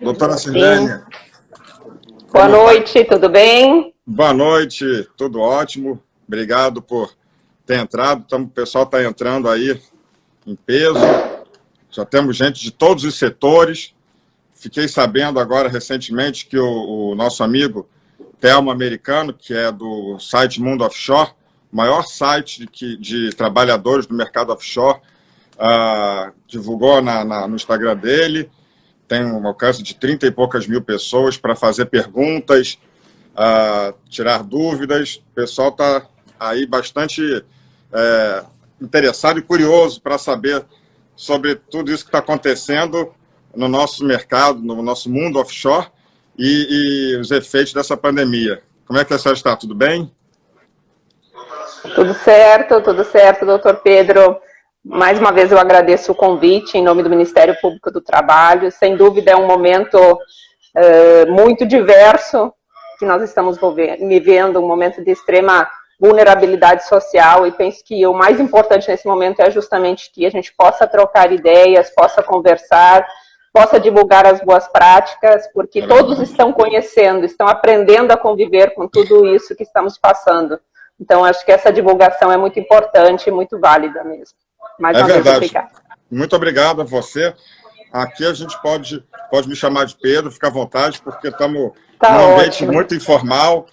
Doutora Sirlene. Boa noite, tudo bem? Boa noite, tudo ótimo. Obrigado por ter entrado. O pessoal está entrando aí em peso. Já temos gente de todos os setores. Fiquei sabendo agora, recentemente, que o nosso amigo Telmo Americano, que é do site Mundo Offshore, maior site de trabalhadores do mercado offshore, divulgou no Instagram dele. Tem um alcance de 30 e poucas mil pessoas para fazer perguntas, tirar dúvidas. O pessoal está aí bastante interessado e curioso para saber sobre tudo isso que está acontecendo no nosso mercado, no nosso mundo offshore e os efeitos dessa pandemia. Como é que a senhora está? Tudo bem? Tudo certo, doutor Pedro. Mais uma vez eu agradeço o convite em nome do Ministério Público do Trabalho. Sem dúvida é um momento muito diverso que nós estamos vivendo, um momento de extrema vulnerabilidade social, e penso que o mais importante nesse momento é justamente que a gente possa trocar ideias, possa conversar, possa divulgar as boas práticas, porque todos estão conhecendo, estão aprendendo a conviver com tudo isso que estamos passando. Então, acho que essa divulgação é muito importante e muito válida mesmo. Mais uma vez, obrigado. Muito obrigado a você. Aqui a gente pode me chamar de Pedro, fica à vontade, porque estamos num ambiente muito informal.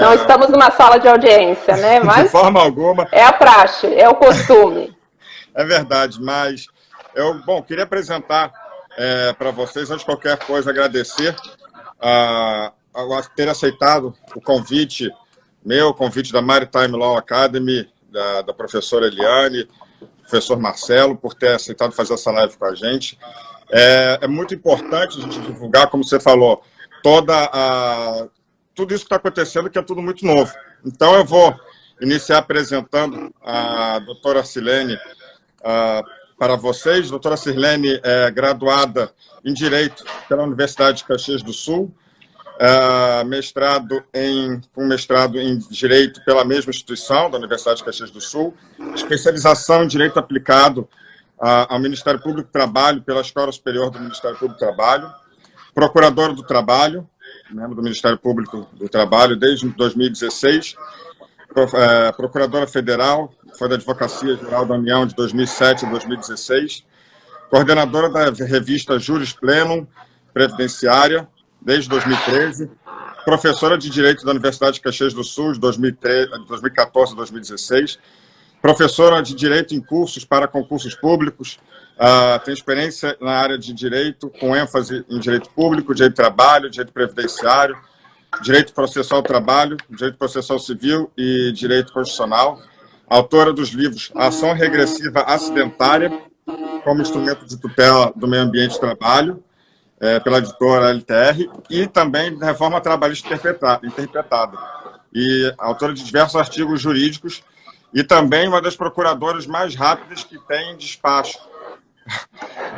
Não estamos numa sala de audiência, né? Mas de forma alguma. É a praxe, é o costume. É verdade, mas eu queria apresentar para vocês, antes de qualquer coisa, agradecer a ter aceitado o convite meu, o convite da Maritime Law Academy, da professora Eliane, professor Marcelo, por ter aceitado fazer essa live com a gente. É muito importante a gente divulgar, como você falou, tudo isso que está acontecendo, que é tudo muito novo. Então, eu vou iniciar apresentando a doutora Sirlene para vocês. A doutora Sirlene é graduada em Direito pela Universidade de Caxias do Sul, mestrado em Direito pela mesma instituição, da Universidade de Caxias do Sul, especialização em Direito aplicado ao Ministério Público do Trabalho pela Escola Superior do Ministério Público do Trabalho, procuradora do Trabalho, membro do Ministério Público do Trabalho desde 2016, procuradora federal, foi da Advocacia Geral da União de 2007 a 2016, coordenadora da revista Juris Plenum Previdenciária, desde 2013, professora de Direito da Universidade de Caxias do Sul, de 2014 a 2016, professora de Direito em cursos para concursos públicos, tem experiência na área de Direito, com ênfase em Direito Público, Direito do Trabalho, Direito Previdenciário, Direito Processual do Trabalho, Direito Processual Civil e Direito Constitucional, autora dos livros Ação Regressiva Acidentária, como instrumento de tutela do meio ambiente de trabalho, pela editora LTR, e também Reforma Trabalhista Interpretada, e autora de diversos artigos jurídicos, e também uma das procuradoras mais rápidas que tem despacho.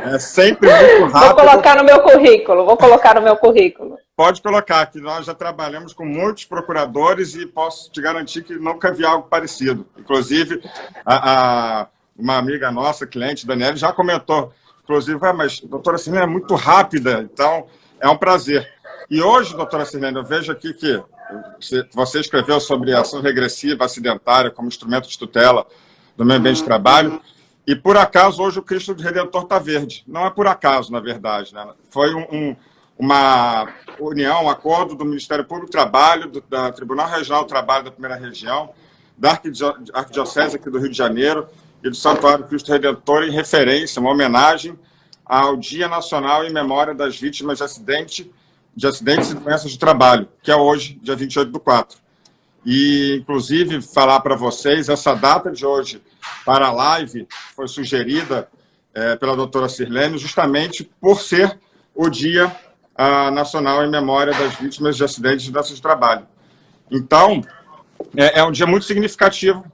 É sempre muito rápido. Vou colocar no meu currículo. Pode colocar, que nós já trabalhamos com muitos procuradores e posso te garantir que nunca vi algo parecido. Inclusive, uma amiga nossa, cliente, Daniela, já comentou, inclusive, mas a doutora Sirlene é muito rápida, então é um prazer. E hoje, doutora Sirlene, eu vejo aqui que você escreveu sobre ação regressiva acidentária como instrumento de tutela do meio ambiente de trabalho, e por acaso hoje o Cristo Redentor está verde. Não é por acaso, na verdade, né? Foi uma união, um acordo do Ministério Público do Trabalho, da Tribunal Regional do Trabalho da Primeira Região, da Arquidiocese aqui do Rio de Janeiro e do Santuário Cristo Redentor, em referência, uma homenagem ao Dia Nacional em Memória das Vítimas de acidentes e doenças de trabalho, que é hoje, dia 28/4. E, inclusive, falar para vocês, essa data de hoje para a live foi sugerida pela doutora Sirlene, justamente por ser o Dia Nacional em Memória das Vítimas de Acidentes e Doenças de Trabalho. Então, é um dia muito significativo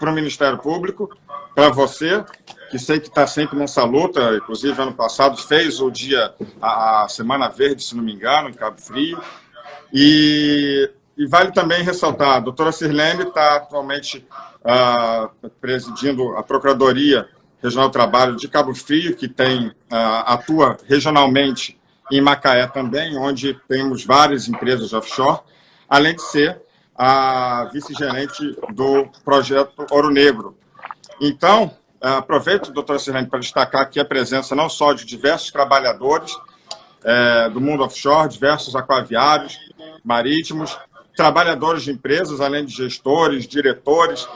para o Ministério Público, para você, que sei que está sempre nessa luta, inclusive ano passado fez o dia, a Semana Verde, se não me engano, em Cabo Frio, e vale também ressaltar, a doutora Sirlene está atualmente presidindo a Procuradoria Regional do Trabalho de Cabo Frio, que atua regionalmente em Macaé também, onde temos várias empresas offshore, além de ser a vice-gerente do projeto Ouro Negro. Então, aproveito, doutora Sirlene, para destacar aqui a presença não só de diversos trabalhadores do mundo offshore, diversos aquaviários marítimos, trabalhadores de empresas, além de gestores, diretores,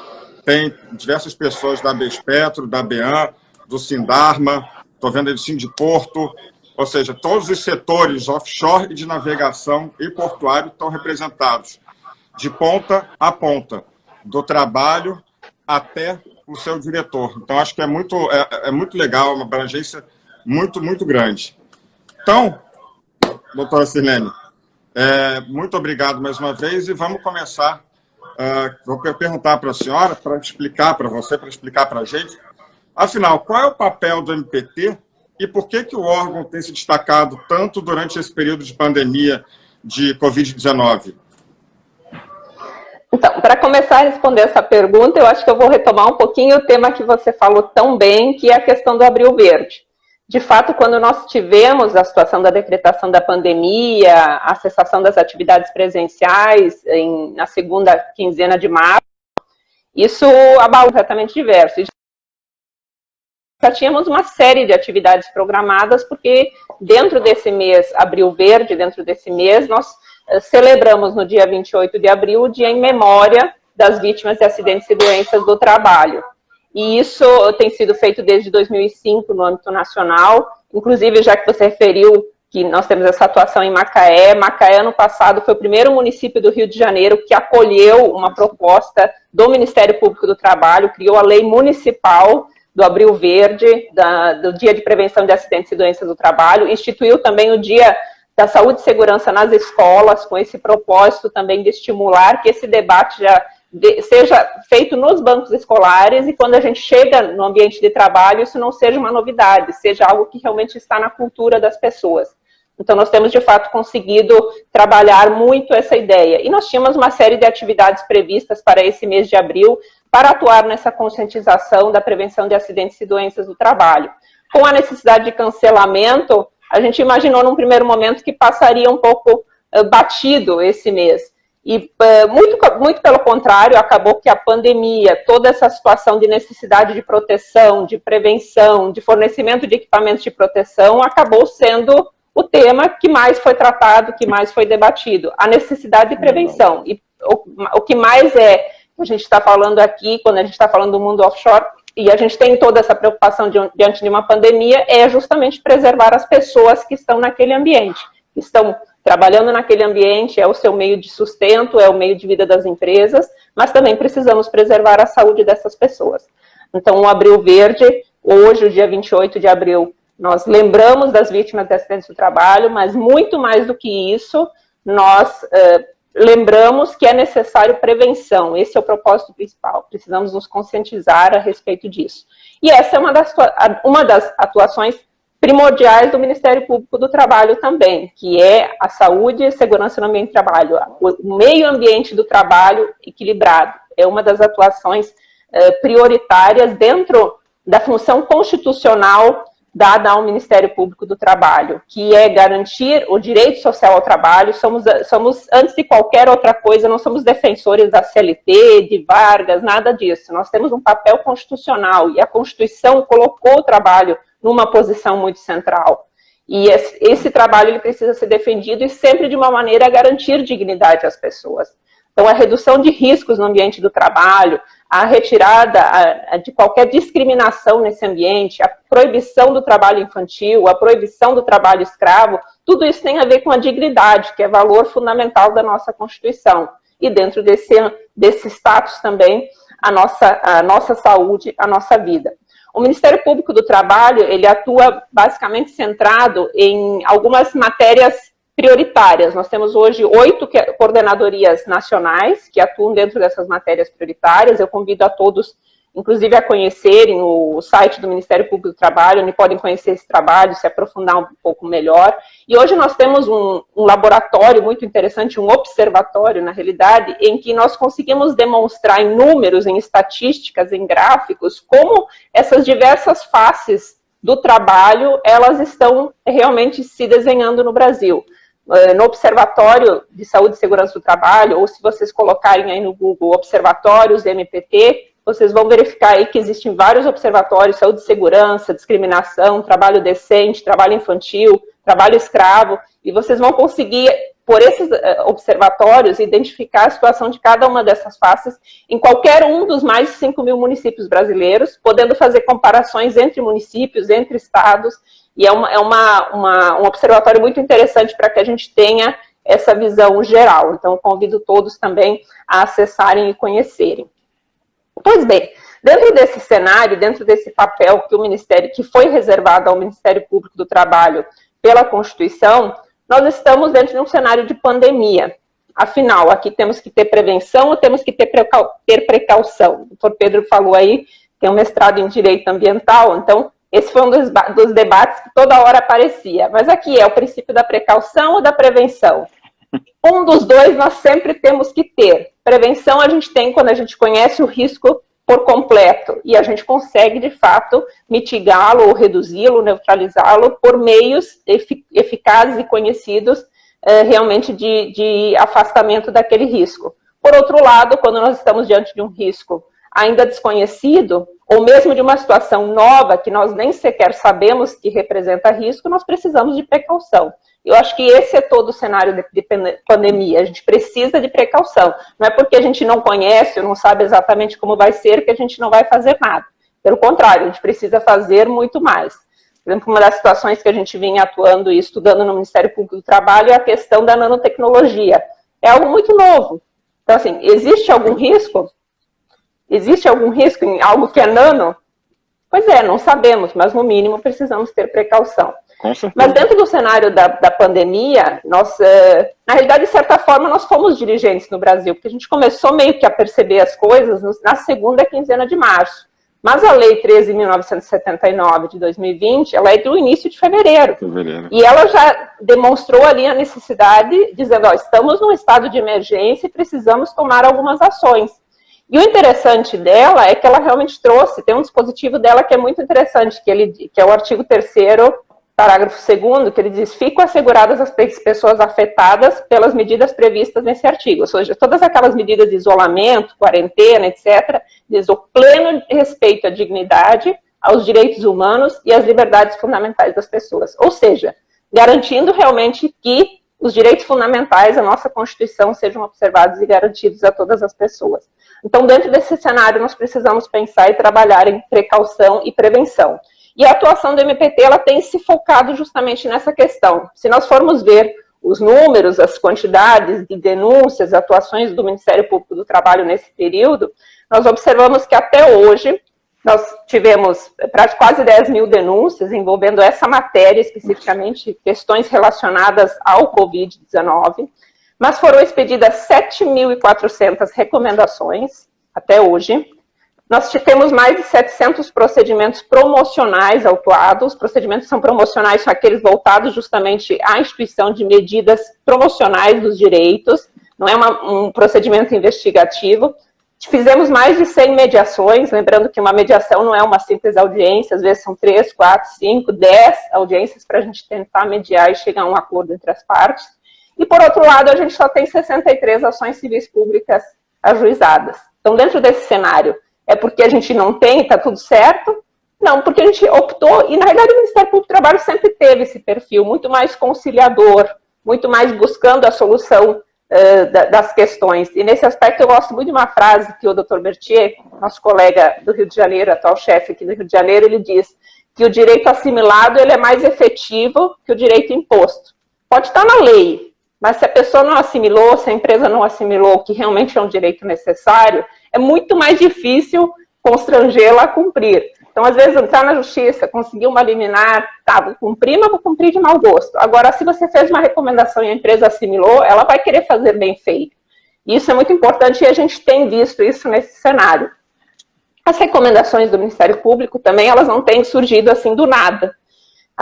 tem diversas pessoas da Bespetro, da BEAM, do Sindarma, estou vendo aí do Sindiporto, ou seja, todos os setores offshore e de navegação e portuário estão representados, de ponta a ponta, do trabalho até o seu diretor. Então, acho que é muito legal, uma abrangência muito, muito grande. Então, doutora Sirlene, muito obrigado mais uma vez e vamos começar. Vou perguntar para a senhora, para explicar para você, para explicar para a gente, afinal, qual é o papel do MPT e por que o órgão tem se destacado tanto durante esse período de pandemia de Covid-19? Então, para começar a responder essa pergunta, eu acho que eu vou retomar um pouquinho o tema que você falou tão bem, que é a questão do Abril Verde. De fato, quando nós tivemos a situação da decretação da pandemia, a cessação das atividades presenciais na segunda quinzena de março, isso abalou completamente diverso. Já tínhamos uma série de atividades programadas, porque dentro desse mês, Abril Verde, dentro desse mês, nós celebramos no dia 28 de abril o dia em memória das vítimas de acidentes e doenças do trabalho. E isso tem sido feito desde 2005 no âmbito nacional, inclusive já que você referiu que nós temos essa atuação em Macaé. Macaé, ano passado, foi o primeiro município do Rio de Janeiro que acolheu uma proposta do Ministério Público do Trabalho, criou a lei municipal do Abril Verde, do Dia de Prevenção de Acidentes e Doenças do Trabalho, instituiu também o Dia da Saúde e Segurança nas escolas, com esse propósito também de estimular que esse debate seja feito nos bancos escolares e quando a gente chega no ambiente de trabalho, isso não seja uma novidade, seja algo que realmente está na cultura das pessoas. Então, nós temos, de fato, conseguido trabalhar muito essa ideia. E nós tínhamos uma série de atividades previstas para esse mês de abril, para atuar nessa conscientização da prevenção de acidentes e doenças do trabalho. Com a necessidade de cancelamento, a gente imaginou num primeiro momento que passaria um pouco batido esse mês. E muito pelo contrário, acabou que a pandemia, toda essa situação de necessidade de proteção, de prevenção, de fornecimento de equipamentos de proteção, acabou sendo o tema que mais foi tratado, que mais foi debatido, a necessidade de prevenção. E o que mais a gente está falando aqui, quando a gente está falando do mundo offshore, e a gente tem toda essa preocupação diante de uma pandemia, é justamente preservar as pessoas que estão naquele ambiente, que estão trabalhando naquele ambiente, é o seu meio de sustento, é o meio de vida das empresas, mas também precisamos preservar a saúde dessas pessoas. Então, o Abril Verde, hoje, o dia 28 de abril, nós lembramos das vítimas de acidentes do trabalho, mas muito mais do que isso, nós lembramos que é necessário prevenção. Esse é o propósito principal. Precisamos nos conscientizar a respeito disso. E essa é uma das atuações primordiais do Ministério Público do Trabalho também, que é a saúde e segurança no ambiente de trabalho, o meio ambiente do trabalho equilibrado. É uma das atuações prioritárias dentro da função constitucional dada ao Ministério Público do Trabalho, que é garantir o direito social ao trabalho. Somos, antes de qualquer outra coisa, não somos defensores da CLT, de Vargas, nada disso. Nós temos um papel constitucional e a Constituição colocou o trabalho numa posição muito central. E esse trabalho ele precisa ser defendido e sempre de uma maneira a garantir dignidade às pessoas. Então, a redução de riscos no ambiente do trabalho, a retirada de qualquer discriminação nesse ambiente, a proibição do trabalho infantil, a proibição do trabalho escravo, tudo isso tem a ver com a dignidade, que é valor fundamental da nossa Constituição. E dentro desse status também, a nossa saúde, a nossa vida. O Ministério Público do Trabalho, ele atua basicamente centrado em algumas matérias prioritárias. Nós temos hoje 8 coordenadorias nacionais que atuam dentro dessas matérias prioritárias. Eu convido a todos, inclusive, a conhecerem o site do Ministério Público do Trabalho, onde podem conhecer esse trabalho, se aprofundar um pouco melhor. E hoje nós temos um laboratório muito interessante, um observatório, na realidade, em que nós conseguimos demonstrar em números, em estatísticas, em gráficos, como essas diversas faces do trabalho, elas estão realmente se desenhando no Brasil. No Observatório de Saúde e Segurança do Trabalho, ou se vocês colocarem aí no Google Observatórios MPT, vocês vão verificar aí que existem vários observatórios, saúde e segurança, discriminação, trabalho decente, trabalho infantil, trabalho escravo, e vocês vão conseguir, por esses observatórios, identificar a situação de cada uma dessas faces em qualquer um dos mais de 5 mil municípios brasileiros, podendo fazer comparações entre municípios, entre estados, e é um observatório muito interessante para que a gente tenha essa visão geral. Então, eu convido todos também a acessarem e conhecerem. Pois bem, dentro desse cenário, dentro desse papel que o Ministério, que foi reservado ao Ministério Público do Trabalho pela Constituição, nós estamos dentro de um cenário de pandemia. Afinal, aqui temos que ter prevenção ou temos que ter precaução? O doutor Pedro falou aí, tem um mestrado em Direito Ambiental, então esse foi um dos debates que toda hora aparecia. Mas aqui é o princípio da precaução ou da prevenção? Um dos dois nós sempre temos que ter. Prevenção a gente tem quando a gente conhece o risco por completo e a gente consegue, de fato, mitigá-lo ou reduzi-lo, neutralizá-lo por meios eficazes e conhecidos realmente de afastamento daquele risco. Por outro lado, quando nós estamos diante de um risco ainda desconhecido, ou mesmo de uma situação nova que nós nem sequer sabemos que representa risco, nós precisamos de precaução. Eu acho que esse é todo o cenário de pandemia, a gente precisa de precaução. Não é porque a gente não conhece ou não sabe exatamente como vai ser que a gente não vai fazer nada. Pelo contrário, a gente precisa fazer muito mais. Por exemplo, uma das situações que a gente vinha atuando e estudando no Ministério Público do Trabalho é a questão da nanotecnologia. É algo muito novo. Então, assim, existe algum risco? Existe algum risco em algo que é nano? Pois é, não sabemos, mas no mínimo precisamos ter precaução. Mas dentro do cenário da pandemia, nós, na realidade, de certa forma, nós fomos dirigentes no Brasil, porque a gente começou meio que a perceber as coisas na segunda quinzena de março. Mas a Lei 13.979 de 2020, ela é do início de fevereiro. E ela já demonstrou ali a necessidade, dizendo, ó, estamos num estado de emergência e precisamos tomar algumas ações. E o interessante dela é que ela realmente trouxe, tem um dispositivo dela que é muito interessante, que é o artigo 3º, parágrafo 2º, que ele diz, ficam asseguradas as pessoas afetadas pelas medidas previstas nesse artigo. Ou seja, todas aquelas medidas de isolamento, quarentena, etc., diz o pleno respeito à dignidade, aos direitos humanos e às liberdades fundamentais das pessoas. Ou seja, garantindo realmente que os direitos fundamentais da nossa Constituição sejam observados e garantidos a todas as pessoas. Então, dentro desse cenário, nós precisamos pensar e trabalhar em precaução e prevenção. E a atuação do MPT, ela tem se focado justamente nessa questão. Se nós formos ver os números, as quantidades de denúncias, atuações do Ministério Público do Trabalho nesse período, nós observamos que até hoje nós tivemos quase 10 mil denúncias envolvendo essa matéria, especificamente questões relacionadas ao Covid-19, mas foram expedidas 7.400 recomendações até hoje. Nós temos mais de 700 procedimentos promocionais autuados. Os procedimentos são promocionais, são aqueles voltados justamente à instituição de medidas promocionais dos direitos, não é um procedimento investigativo. Fizemos mais de 100 mediações, lembrando que uma mediação não é uma simples audiência, às vezes são 3, 4, 5, 10 audiências para a gente tentar mediar e chegar a um acordo entre as partes. E, por outro lado, a gente só tem 63 ações civis públicas ajuizadas. Então, dentro desse cenário, é porque a gente não tem, está tudo certo? Não, porque a gente optou, e na realidade o Ministério Público do Trabalho sempre teve esse perfil, muito mais conciliador, muito mais buscando a solução das questões. E nesse aspecto eu gosto muito de uma frase que o Dr. Berthier, nosso colega do Rio de Janeiro, atual chefe aqui do Rio de Janeiro, ele diz que o direito assimilado ele é mais efetivo que o direito imposto. Pode estar na lei, mas se a pessoa não assimilou, se a empresa não assimilou que realmente é um direito necessário, é muito mais difícil constrangê-la a cumprir. Então, às vezes, entrar na justiça, conseguir uma liminar, tá, vou cumprir, mas vou cumprir de mau gosto. Agora, se você fez uma recomendação e a empresa assimilou, ela vai querer fazer bem feito. Isso é muito importante e a gente tem visto isso nesse cenário. As recomendações do Ministério Público também, elas não têm surgido assim do nada.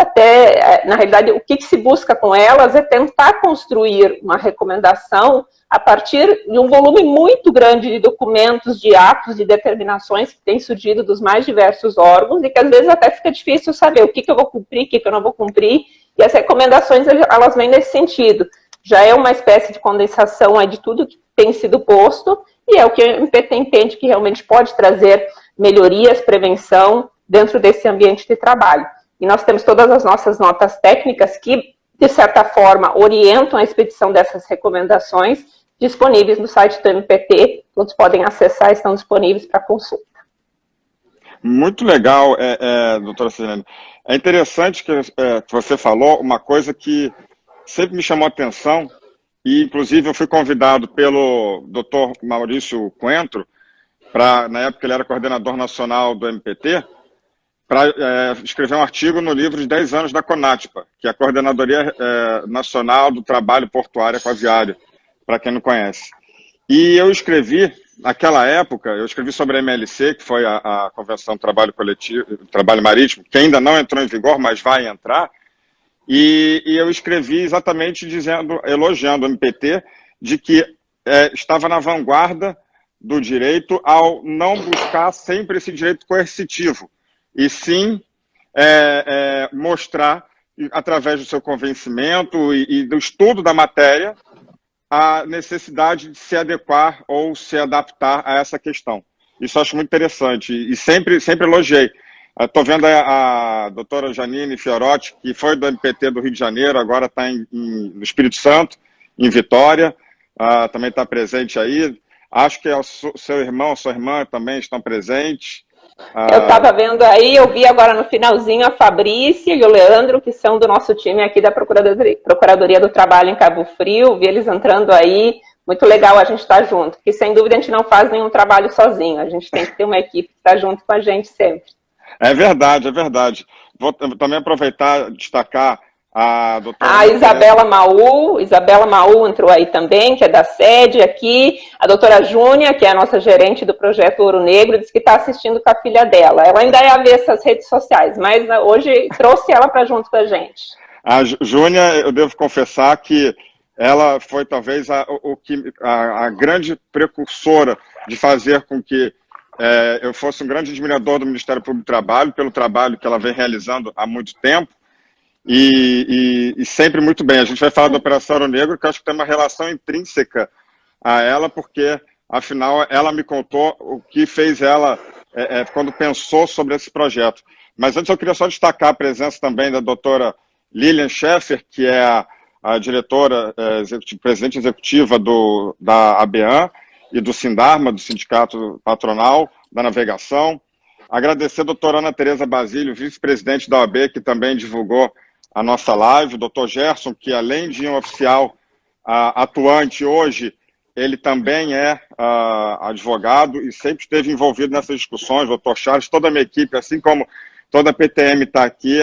até, na realidade, o que se busca com elas é tentar construir uma recomendação a partir de um volume muito grande de documentos, de atos, de determinações que têm surgido dos mais diversos órgãos e que às vezes até fica difícil saber o que eu vou cumprir, o que eu não vou cumprir, e as recomendações, elas vêm nesse sentido. Já é uma espécie de condensação de tudo que tem sido posto, e é o que o MPT entende que realmente pode trazer melhorias, prevenção dentro desse ambiente de trabalho. E nós temos todas as nossas notas técnicas que, de certa forma, orientam a expedição dessas recomendações, disponíveis no site do MPT, todos podem acessar, estão disponíveis para consulta. Muito legal, doutora Silene. É interessante que você falou uma coisa que sempre me chamou a atenção, e inclusive eu fui convidado pelo doutor Maurício Coentro, na época ele era coordenador nacional do MPT, para escrever um artigo no livro de 10 anos da CONATPA, que é a Coordenadoria Nacional do Trabalho Portuário Aquaviário, para quem não conhece. E eu escrevi, naquela época, eu escrevi sobre a MLC, que foi a Convenção do Trabalho Coletivo, Trabalho Marítimo, que ainda não entrou em vigor, mas vai entrar, e eu escrevi exatamente elogiando o MPT, de que estava na vanguarda do direito ao não buscar sempre esse direito coercitivo, e sim mostrar, através do seu convencimento e do estudo da matéria, a necessidade de se adequar ou se adaptar a essa questão. Isso eu acho muito interessante e sempre elogiei. Estou vendo a doutora Janine Fiorotti, que foi do MPT do Rio de Janeiro, agora está no Espírito Santo, em Vitória, também está presente aí. Acho que seu irmão, sua irmã também estão presentes. Eu estava vendo aí, eu vi agora no finalzinho a Fabrícia e o Leandro, que são do nosso time aqui da Procuradoria do Trabalho em Cabo Frio, vi eles entrando aí, muito legal a gente estar junto, porque sem dúvida a gente não faz nenhum trabalho sozinho, a gente tem que ter uma equipe que está junto com a gente sempre. É verdade, é verdade. Vou também aproveitar e destacar a doutora... A Isabela Maú entrou aí também, que é da sede aqui. A doutora Júnia, que é a nossa gerente do projeto Ouro Negro, disse que está assistindo com a filha dela. Ela ainda é avessa às redes sociais, mas hoje trouxe ela para junto da gente. A Júnia, eu devo confessar que ela foi talvez a grande precursora de fazer com que eu fosse um grande admirador do Ministério Público do Trabalho, pelo trabalho que ela vem realizando há muito tempo, e sempre muito bem. A gente vai falar da Operação Ouro Negro, que eu acho que tem uma relação intrínseca a ela, porque, afinal, ela me contou o que fez ela quando pensou sobre esse projeto. Mas antes eu queria só destacar a presença também da doutora Lilian Scheffer, que é a diretora, presidente executiva da ABAN, e do Sindarma, do Sindicato Patronal da Navegação. Agradecer a doutora Ana Tereza Basílio, vice-presidente da OAB, que também divulgou a nossa live. O doutor Gerson, que além de um oficial atuante hoje, ele também é advogado e sempre esteve envolvido nessas discussões. O doutor Charles, toda a minha equipe, assim como toda a PTM está aqui,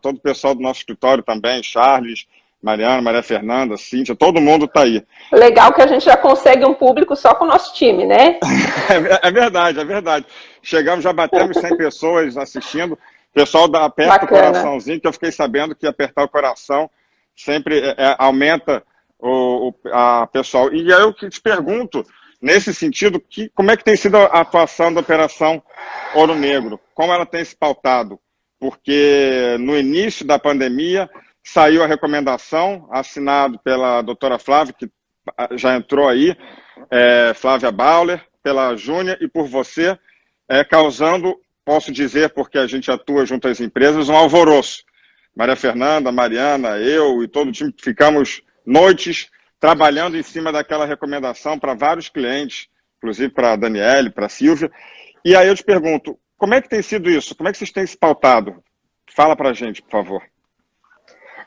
todo o pessoal do nosso escritório também, Charles, Mariana, Maria Fernanda, Cíntia, todo mundo está aí. Legal que a gente já consegue um público só com o nosso time, né? É verdade, é verdade. Chegamos, já batemos 100 pessoas assistindo. O pessoal aperta o coraçãozinho, que eu fiquei sabendo que apertar o coração sempre aumenta a pessoal. E aí eu te pergunto, nesse sentido, como é que tem sido a atuação da Operação Ouro Negro? Como ela tem se pautado? Porque no início da pandemia saiu a recomendação, assinado pela doutora Flávia, que já entrou aí, Flávia Bauler, pela Júnia e por você, causando, posso dizer, porque a gente atua junto às empresas, um alvoroço. Maria Fernanda, Mariana, eu e todo o time ficamos noites trabalhando em cima daquela recomendação para vários clientes, inclusive para a Daniele, para a Silvia. E aí eu te pergunto, como é que tem sido isso? Como é que vocês têm se pautado? Fala para a gente, por favor.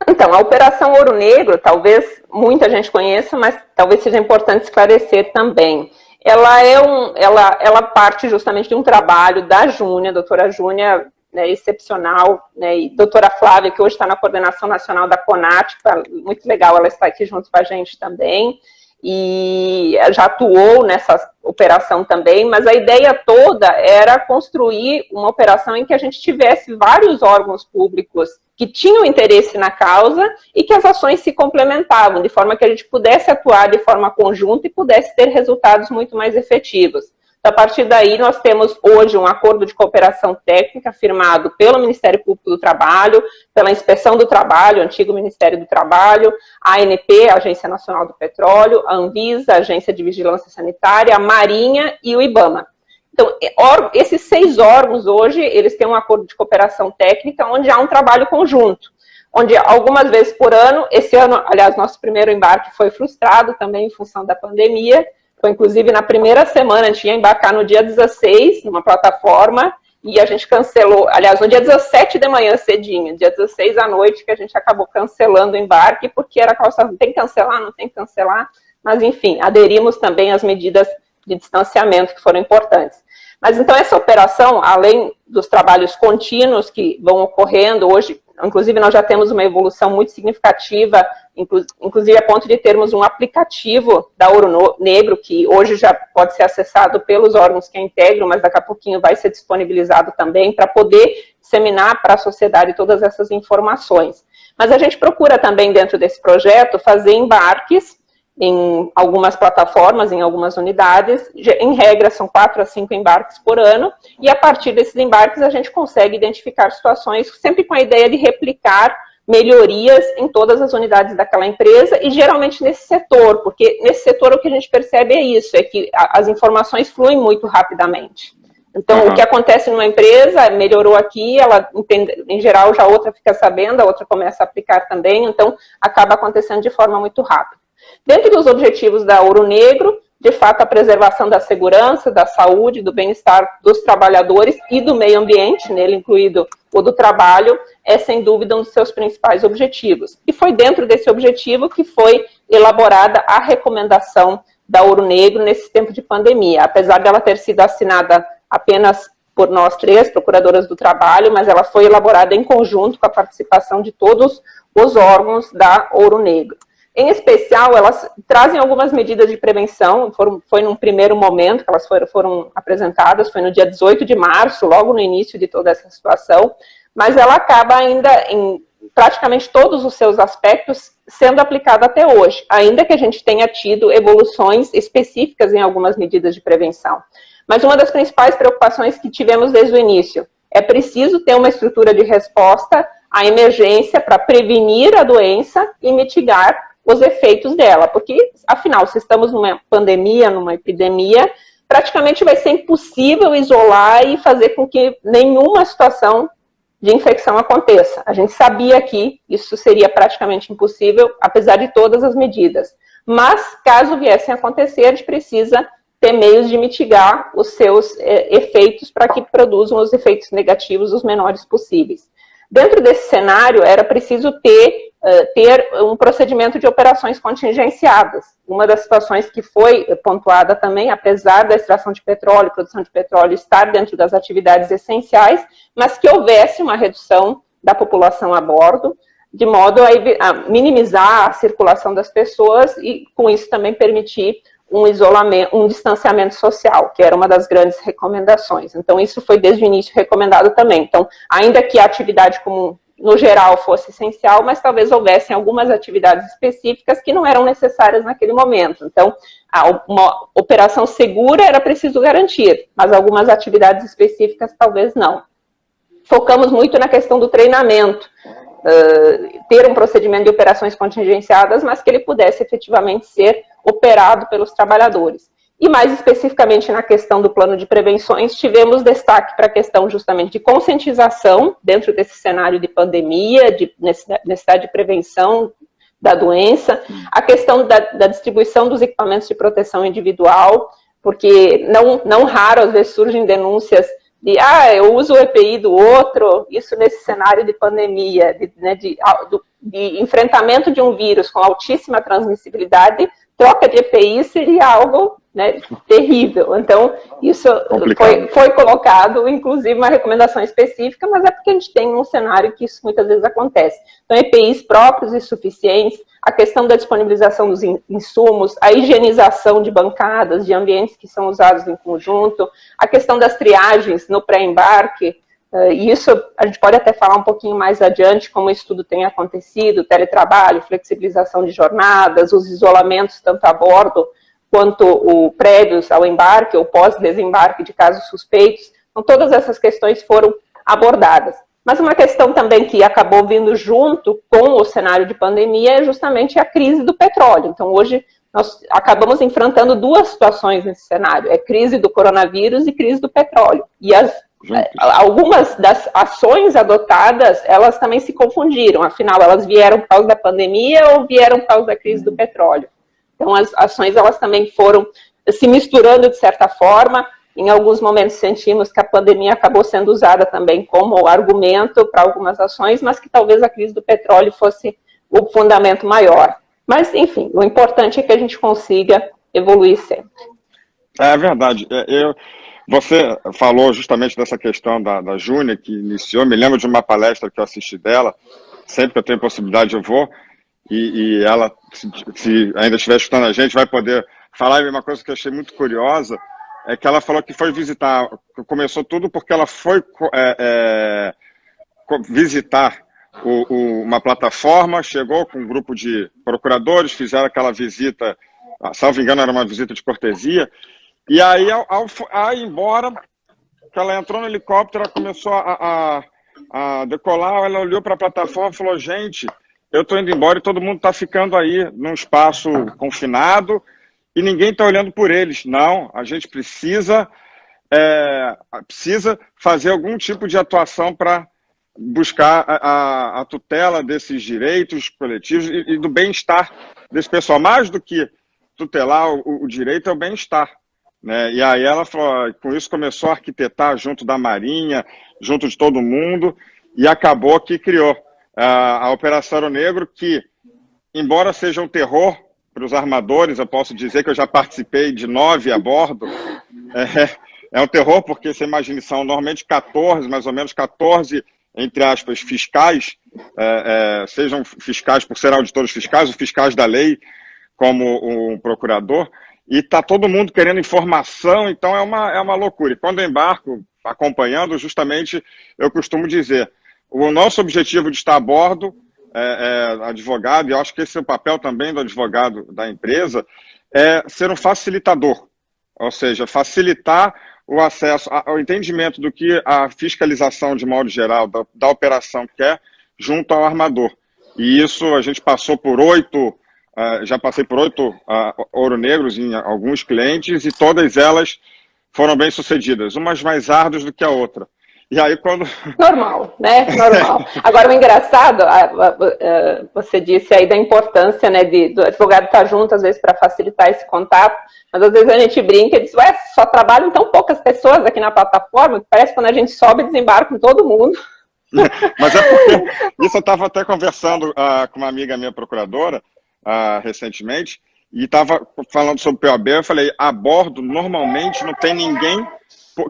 Então, a Operação Ouro Negro, talvez muita gente conheça, mas talvez seja importante esclarecer também. Ela parte justamente de um trabalho da Júnia, doutora Júnia, né, excepcional, né, e doutora Flávia, que hoje está na coordenação nacional da CONATPA, muito legal, ela está aqui junto com a gente também. e já atuou nessa operação também, mas a ideia toda era construir uma operação em que a gente tivesse vários órgãos públicos que tinham interesse na causa e que as ações se complementavam, de forma que a gente pudesse atuar de forma conjunta e pudesse ter resultados muito mais efetivos. Então, a partir daí, nós temos hoje um acordo de cooperação técnica firmado pelo Ministério Público do Trabalho, pela Inspeção do Trabalho, antigo Ministério do Trabalho, a ANP, a Agência Nacional do Petróleo, a Anvisa, a Agência de Vigilância Sanitária, a Marinha e o IBAMA. Então, esses 6 órgãos hoje, eles têm um acordo de cooperação técnica onde há um trabalho conjunto, onde algumas vezes por ano, esse ano, aliás, nosso primeiro embarque foi frustrado também em função da pandemia. Foi, inclusive, na primeira semana, a gente ia embarcar no dia 16, numa plataforma, e a gente cancelou, aliás, no dia 17 de manhã, cedinho, dia 16 à noite, que a gente acabou cancelando o embarque, porque era aquela situação, tem que cancelar, não tem que cancelar, mas, enfim, aderimos também às medidas de distanciamento que foram importantes. Mas, então, essa operação, além dos trabalhos contínuos que vão ocorrendo hoje, inclusive, nós já temos uma evolução muito significativa, inclusive a ponto de termos um aplicativo da Ouro Negro, que hoje já pode ser acessado pelos órgãos que a integram, mas daqui a pouquinho vai ser disponibilizado também para poder disseminar para a sociedade todas essas informações. Mas a gente procura também, dentro desse projeto, fazer embarques em algumas plataformas, em algumas unidades, em regra são 4 a 5 embarques por ano, e a partir desses embarques a gente consegue identificar situações sempre com a ideia de replicar melhorias em todas as unidades daquela empresa, e geralmente nesse setor, porque nesse setor o que a gente percebe é isso, é que as informações fluem muito rapidamente. Então, o que acontece numa empresa, melhorou aqui, ela, em geral, já a outra fica sabendo, a outra começa a aplicar também, então acaba acontecendo de forma muito rápida. Dentro dos objetivos da Ouro Negro, de fato, a preservação da segurança, da saúde, do bem-estar dos trabalhadores e do meio ambiente, nele incluído o do trabalho, é sem dúvida um dos seus principais objetivos. E foi dentro desse objetivo que foi elaborada a recomendação da Ouro Negro nesse tempo de pandemia. Apesar dela ter sido assinada apenas por nós 3, procuradoras do trabalho, mas ela foi elaborada em conjunto com a participação de todos os órgãos da Ouro Negro. Em especial, elas trazem algumas medidas de prevenção, foi num primeiro momento que elas foram apresentadas, foi no dia 18 de março, logo no início de toda essa situação, mas ela acaba ainda em praticamente todos os seus aspectos sendo aplicada até hoje, ainda que a gente tenha tido evoluções específicas em algumas medidas de prevenção. Mas uma das principais preocupações que tivemos desde o início é preciso ter uma estrutura de resposta à emergência para prevenir a doença e mitigar os efeitos dela, porque, afinal, se estamos numa pandemia, numa epidemia, praticamente vai ser impossível isolar e fazer com que nenhuma situação de infecção aconteça. A gente sabia que isso seria praticamente impossível, apesar de todas as medidas. Mas, caso viessem a acontecer, a gente precisa ter meios de mitigar os seus efeitos para que produzam os efeitos negativos os menores possíveis. Dentro desse cenário, era preciso ter um procedimento de operações contingenciadas. Uma das situações que foi pontuada também, apesar da extração de petróleo, produção de petróleo estar dentro das atividades essenciais, mas que houvesse uma redução da população a bordo, de modo a minimizar a circulação das pessoas e, com isso, também permitir um isolamento, um distanciamento social, que era uma das grandes recomendações. Então, isso foi desde o início recomendado também. Então, ainda que a atividade comum, no geral, fosse essencial, mas talvez houvessem algumas atividades específicas que não eram necessárias naquele momento. Então, uma operação segura era preciso garantir, mas algumas atividades específicas talvez não. Focamos muito na questão do treinamento, ter um procedimento de operações contingenciadas, mas que ele pudesse efetivamente ser operado pelos trabalhadores. E mais especificamente na questão do plano de prevenções, tivemos destaque para a questão justamente de conscientização dentro desse cenário de pandemia, de necessidade de prevenção da doença, a questão da distribuição dos equipamentos de proteção individual, porque não raro às vezes surgem denúncias de, eu uso o EPI do outro, isso nesse cenário de pandemia, de enfrentamento de um vírus com altíssima transmissibilidade, troca de EPI seria algo, né, terrível. Então, isso foi colocado, inclusive, uma recomendação específica, mas é porque a gente tem um cenário que isso muitas vezes acontece. Então, EPIs próprios e suficientes, a questão da disponibilização dos insumos, a higienização de bancadas, de ambientes que são usados em conjunto, a questão das triagens no pré-embarque, e isso a gente pode até falar um pouquinho mais adiante, como isso tudo tem acontecido, teletrabalho, flexibilização de jornadas, os isolamentos tanto a bordo quanto prévios ao embarque ou pós-desembarque de casos suspeitos. Então, todas essas questões foram abordadas. Mas uma questão também que acabou vindo junto com o cenário de pandemia é justamente a crise do petróleo. Então, hoje, nós acabamos enfrentando duas situações nesse cenário. É crise do coronavírus e crise do petróleo. E algumas das ações adotadas, elas também se confundiram. Afinal, elas vieram por causa da pandemia ou vieram por causa da crise do petróleo? Então, as ações, elas também foram se misturando de certa forma. Em alguns momentos sentimos que a pandemia acabou sendo usada também como argumento para algumas ações, mas que talvez a crise do petróleo fosse o fundamento maior. Mas, enfim, o importante é que a gente consiga evoluir sempre. É verdade. Você falou justamente dessa questão da Júnia, que iniciou, me lembro de uma palestra que eu assisti dela, sempre que eu tenho possibilidade eu vou, e ela, se ainda estiver escutando a gente, vai poder falar. E uma coisa que eu achei muito curiosa é que ela falou que foi visitar, começou tudo porque ela foi visitar uma plataforma, chegou com um grupo de procuradores, fizeram aquela visita, salvo engano era uma visita de cortesia, e aí ao ir embora, que ela entrou no helicóptero, ela começou a decolar, ela olhou para a plataforma e falou: gente, eu estou indo embora e todo mundo está ficando aí num espaço confinado e ninguém está olhando por eles. Não, a gente precisa fazer algum tipo de atuação para buscar a tutela desses direitos coletivos e do bem-estar desse pessoal. Mais do que tutelar o direito é o bem-estar, né? E aí ela falou, com isso começou a arquitetar junto da Marinha, junto de todo mundo, e acabou que criou a Operação Ouro Negro, que, embora seja um terror para os armadores, eu posso dizer que eu já participei de 9 a bordo, é um terror porque, você imagina, são normalmente 14, mais ou menos 14, entre aspas, fiscais, sejam fiscais por ser auditores fiscais, ou fiscais da lei, como um procurador, e está todo mundo querendo informação, então é uma loucura. E quando eu embarco, acompanhando, justamente, eu costumo dizer, o nosso objetivo de estar a bordo, advogado, e eu acho que esse é o papel também do advogado da empresa, é ser um facilitador, ou seja, facilitar o acesso ao entendimento do que a fiscalização, de modo geral, da operação quer, junto ao armador. E isso a gente passou por 8, já passei por 8 Ouro Negros em alguns clientes, e todas elas foram bem sucedidas, umas mais árduas do que a outra. E aí quando... Normal, né? Normal. Agora, o engraçado, você disse aí da importância, né, do advogado estar junto, às vezes, para facilitar esse contato, mas às vezes a gente brinca e diz, só trabalham tão poucas pessoas aqui na plataforma, que parece que quando a gente sobe, desembarca com todo mundo. Mas é porque, isso eu estava até conversando com uma amiga minha procuradora, recentemente, e estava falando sobre o POB, eu falei, a bordo, normalmente, não tem ninguém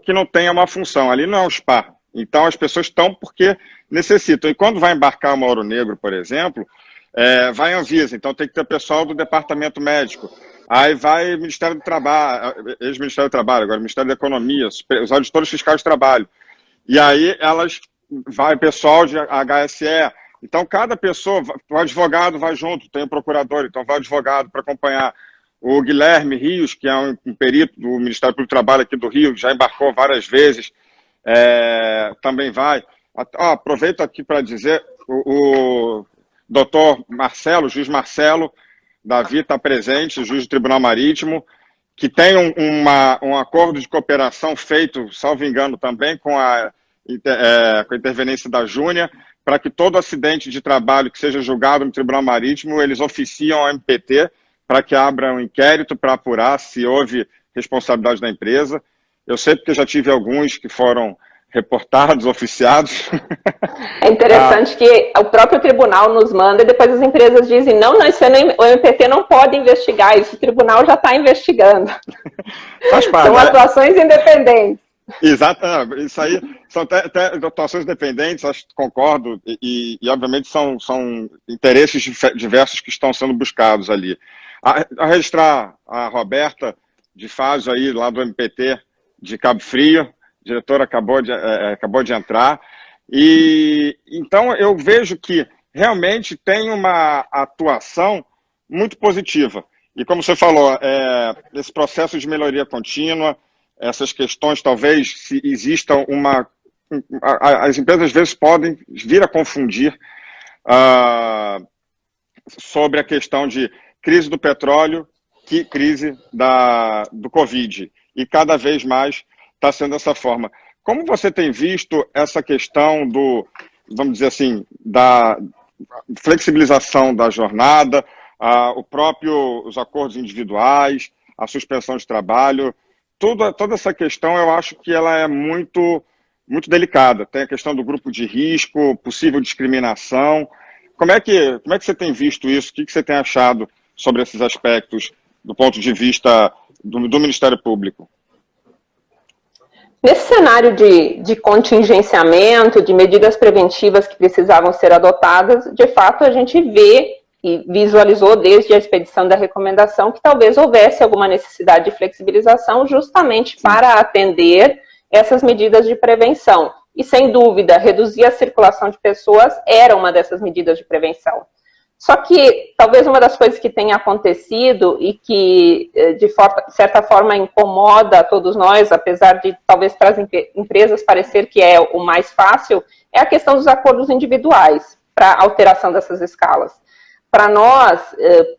que não tenha uma função. Ali não é um spa. Então, as pessoas estão porque necessitam. E quando vai embarcar uma Ouro Negro, por exemplo, vai Anvisa. Então, tem que ter pessoal do departamento médico. Aí vai Ministério do Trabalho, ex-Ministério do Trabalho, agora Ministério da Economia, os auditores fiscais de trabalho. E aí, vai pessoal de HSE. Então, cada pessoa, o advogado vai junto, tem o procurador, então vai o advogado para acompanhar. O Guilherme Rios, que é um perito do Ministério Público do Trabalho aqui do Rio, já embarcou várias vezes, também vai. Aproveito aqui para dizer, o doutor Marcelo, o juiz Marcelo Davi está presente, juiz do Tribunal Marítimo, que tem um acordo de cooperação feito, salvo engano, também com a interveniência da Júnia, para que todo acidente de trabalho que seja julgado no Tribunal Marítimo, eles oficiam ao MPT, para que abra um inquérito para apurar se houve responsabilidade da empresa. Eu sei porque já tive alguns que foram reportados, oficiados. É interessante que o próprio tribunal nos manda e depois as empresas dizem, não, o MPT não pode investigar, isso o tribunal já está investigando. Faz parte, São atuações independentes. Exato, isso aí são até atuações dependentes, acho que concordo, obviamente são interesses diversos que estão sendo buscados ali. A registrar a Roberta de Fázio aí, lá do MPT de Cabo Frio, a diretora acabou de entrar, e então eu vejo que realmente tem uma atuação muito positiva. E como você falou, esse processo de melhoria contínua, essas questões, talvez, se exista as empresas às vezes podem vir a confundir sobre a questão de crise do petróleo que crise do Covid. E cada vez mais está sendo dessa forma. Como você tem visto essa questão vamos dizer assim, da flexibilização da jornada, os acordos individuais, a suspensão de trabalho, toda essa questão eu acho que ela é muito, muito delicada. Tem a questão do grupo de risco, possível discriminação. Como é que você tem visto isso? O que você tem achado sobre esses aspectos do ponto de vista do Ministério Público? Nesse cenário de contingenciamento, de medidas preventivas que precisavam ser adotadas, de fato a gente vê e visualizou desde a expedição da recomendação que talvez houvesse alguma necessidade de flexibilização justamente para atender essas medidas de prevenção. E, sem dúvida, reduzir a circulação de pessoas era uma dessas medidas de prevenção. Só que, talvez uma das coisas que tenha acontecido e que, de certa forma, incomoda a todos nós, apesar de, talvez, para as empresas parecer que é o mais fácil, é a questão dos acordos individuais para a alteração dessas escalas. Para nós,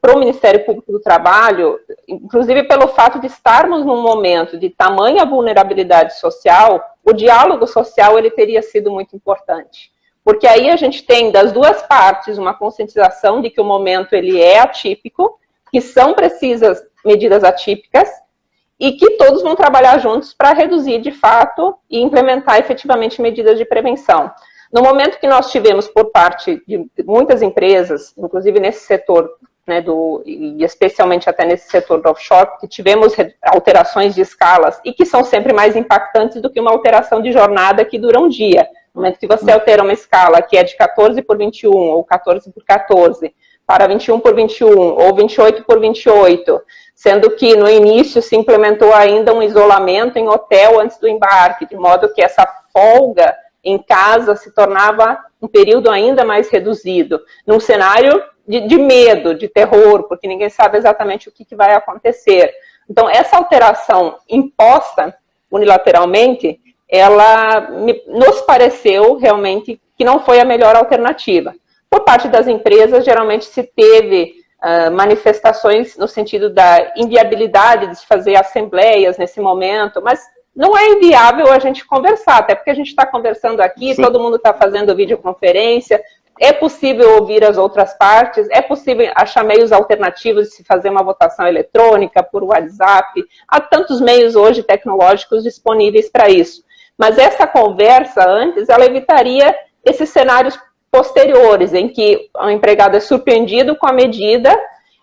para o Ministério Público do Trabalho, inclusive pelo fato de estarmos num momento de tamanha vulnerabilidade social, o diálogo social ele teria sido muito importante. Porque aí a gente tem das duas partes uma conscientização de que o momento ele é atípico, que são precisas medidas atípicas e que todos vão trabalhar juntos para reduzir de fato e implementar efetivamente medidas de prevenção. No momento que nós tivemos por parte de muitas empresas, inclusive nesse setor, né, e especialmente até nesse setor do offshore, que tivemos alterações de escalas e que são sempre mais impactantes do que uma alteração de jornada que dura um dia. No momento que você altera uma escala que é de 14 por 21 ou 14 por 14 para 21 por 21 ou 28 por 28, sendo que no início se implementou ainda um isolamento em hotel antes do embarque, de modo que essa folga em casa se tornava um período ainda mais reduzido, num cenário de medo, de terror, porque ninguém sabe exatamente o que vai acontecer. Então, essa alteração imposta unilateralmente, ela nos pareceu realmente que não foi a melhor alternativa. Por parte das empresas, geralmente se teve manifestações no sentido da inviabilidade de se fazer assembleias nesse momento, mas não é inviável a gente conversar, até porque a gente está conversando aqui, Sim. Todo mundo está fazendo videoconferência, é possível ouvir as outras partes, é possível achar meios alternativos de se fazer uma votação eletrônica por WhatsApp, há tantos meios hoje tecnológicos disponíveis para isso. Mas essa conversa antes, ela evitaria esses cenários posteriores, em que o empregado é surpreendido com a medida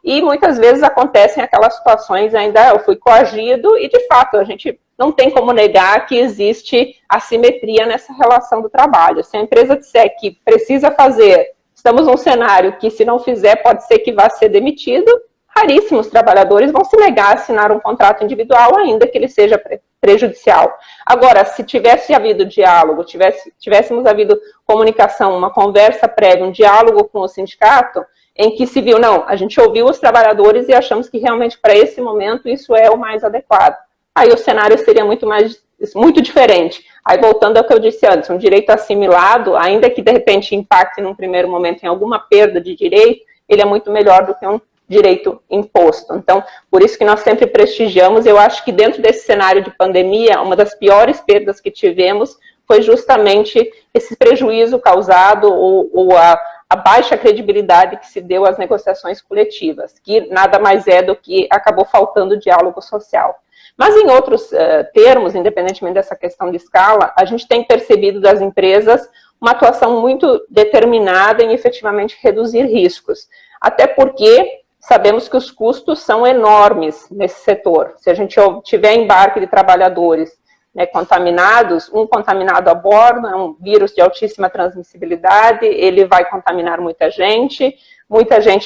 e muitas vezes acontecem aquelas situações ainda, eu fui coagido e de fato a gente não tem como negar que existe assimetria nessa relação do trabalho. Se a empresa disser que precisa fazer, estamos num cenário que se não fizer pode ser que vá ser demitido, raríssimos trabalhadores vão se negar a assinar um contrato individual, ainda que ele seja prejudicial. Agora, se tivesse havido diálogo, tivéssemos havido comunicação, uma conversa prévia, um diálogo com o sindicato, em que se viu, não, a gente ouviu os trabalhadores e achamos que realmente para esse momento isso é o mais adequado. Aí o cenário seria muito diferente. Aí voltando ao que eu disse antes, um direito assimilado, ainda que de repente impacte num primeiro momento em alguma perda de direito, ele é muito melhor do que um direito imposto. Então, por isso que nós sempre prestigiamos, eu acho que dentro desse cenário de pandemia, uma das piores perdas que tivemos foi justamente esse prejuízo causado ou a baixa credibilidade que se deu às negociações coletivas, que nada mais é do que acabou faltando diálogo social. Mas em outros termos, independentemente dessa questão de escala, a gente tem percebido das empresas uma atuação muito determinada em efetivamente reduzir riscos. Até porque sabemos que os custos são enormes nesse setor. Se a gente tiver embarque de trabalhadores né, contaminados, um contaminado a bordo, é um vírus de altíssima transmissibilidade, ele vai contaminar muita gente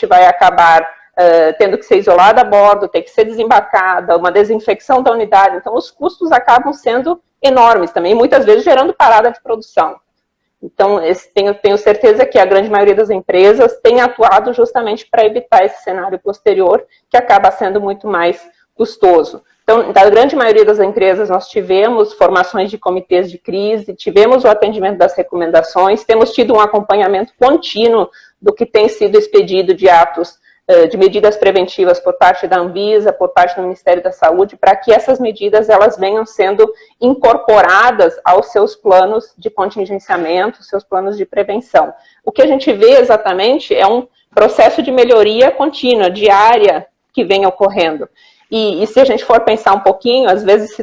vai acabar tendo que ser isolada a bordo, ter que ser desembarcada, uma desinfecção da unidade, então os custos acabam sendo enormes também, muitas vezes gerando parada de produção. Então, tenho certeza que a grande maioria das empresas tem atuado justamente para evitar esse cenário posterior, que acaba sendo muito mais custoso. Então, da grande maioria das empresas, nós tivemos formações de comitês de crise, tivemos o atendimento das recomendações, temos tido um acompanhamento contínuo do que tem sido expedido de atos de medidas preventivas por parte da Anvisa, por parte do Ministério da Saúde, para que essas medidas elas venham sendo incorporadas aos seus planos de contingenciamento, seus planos de prevenção. O que a gente vê exatamente é um processo de melhoria contínua, diária, que vem ocorrendo. E se a gente for pensar um pouquinho, às vezes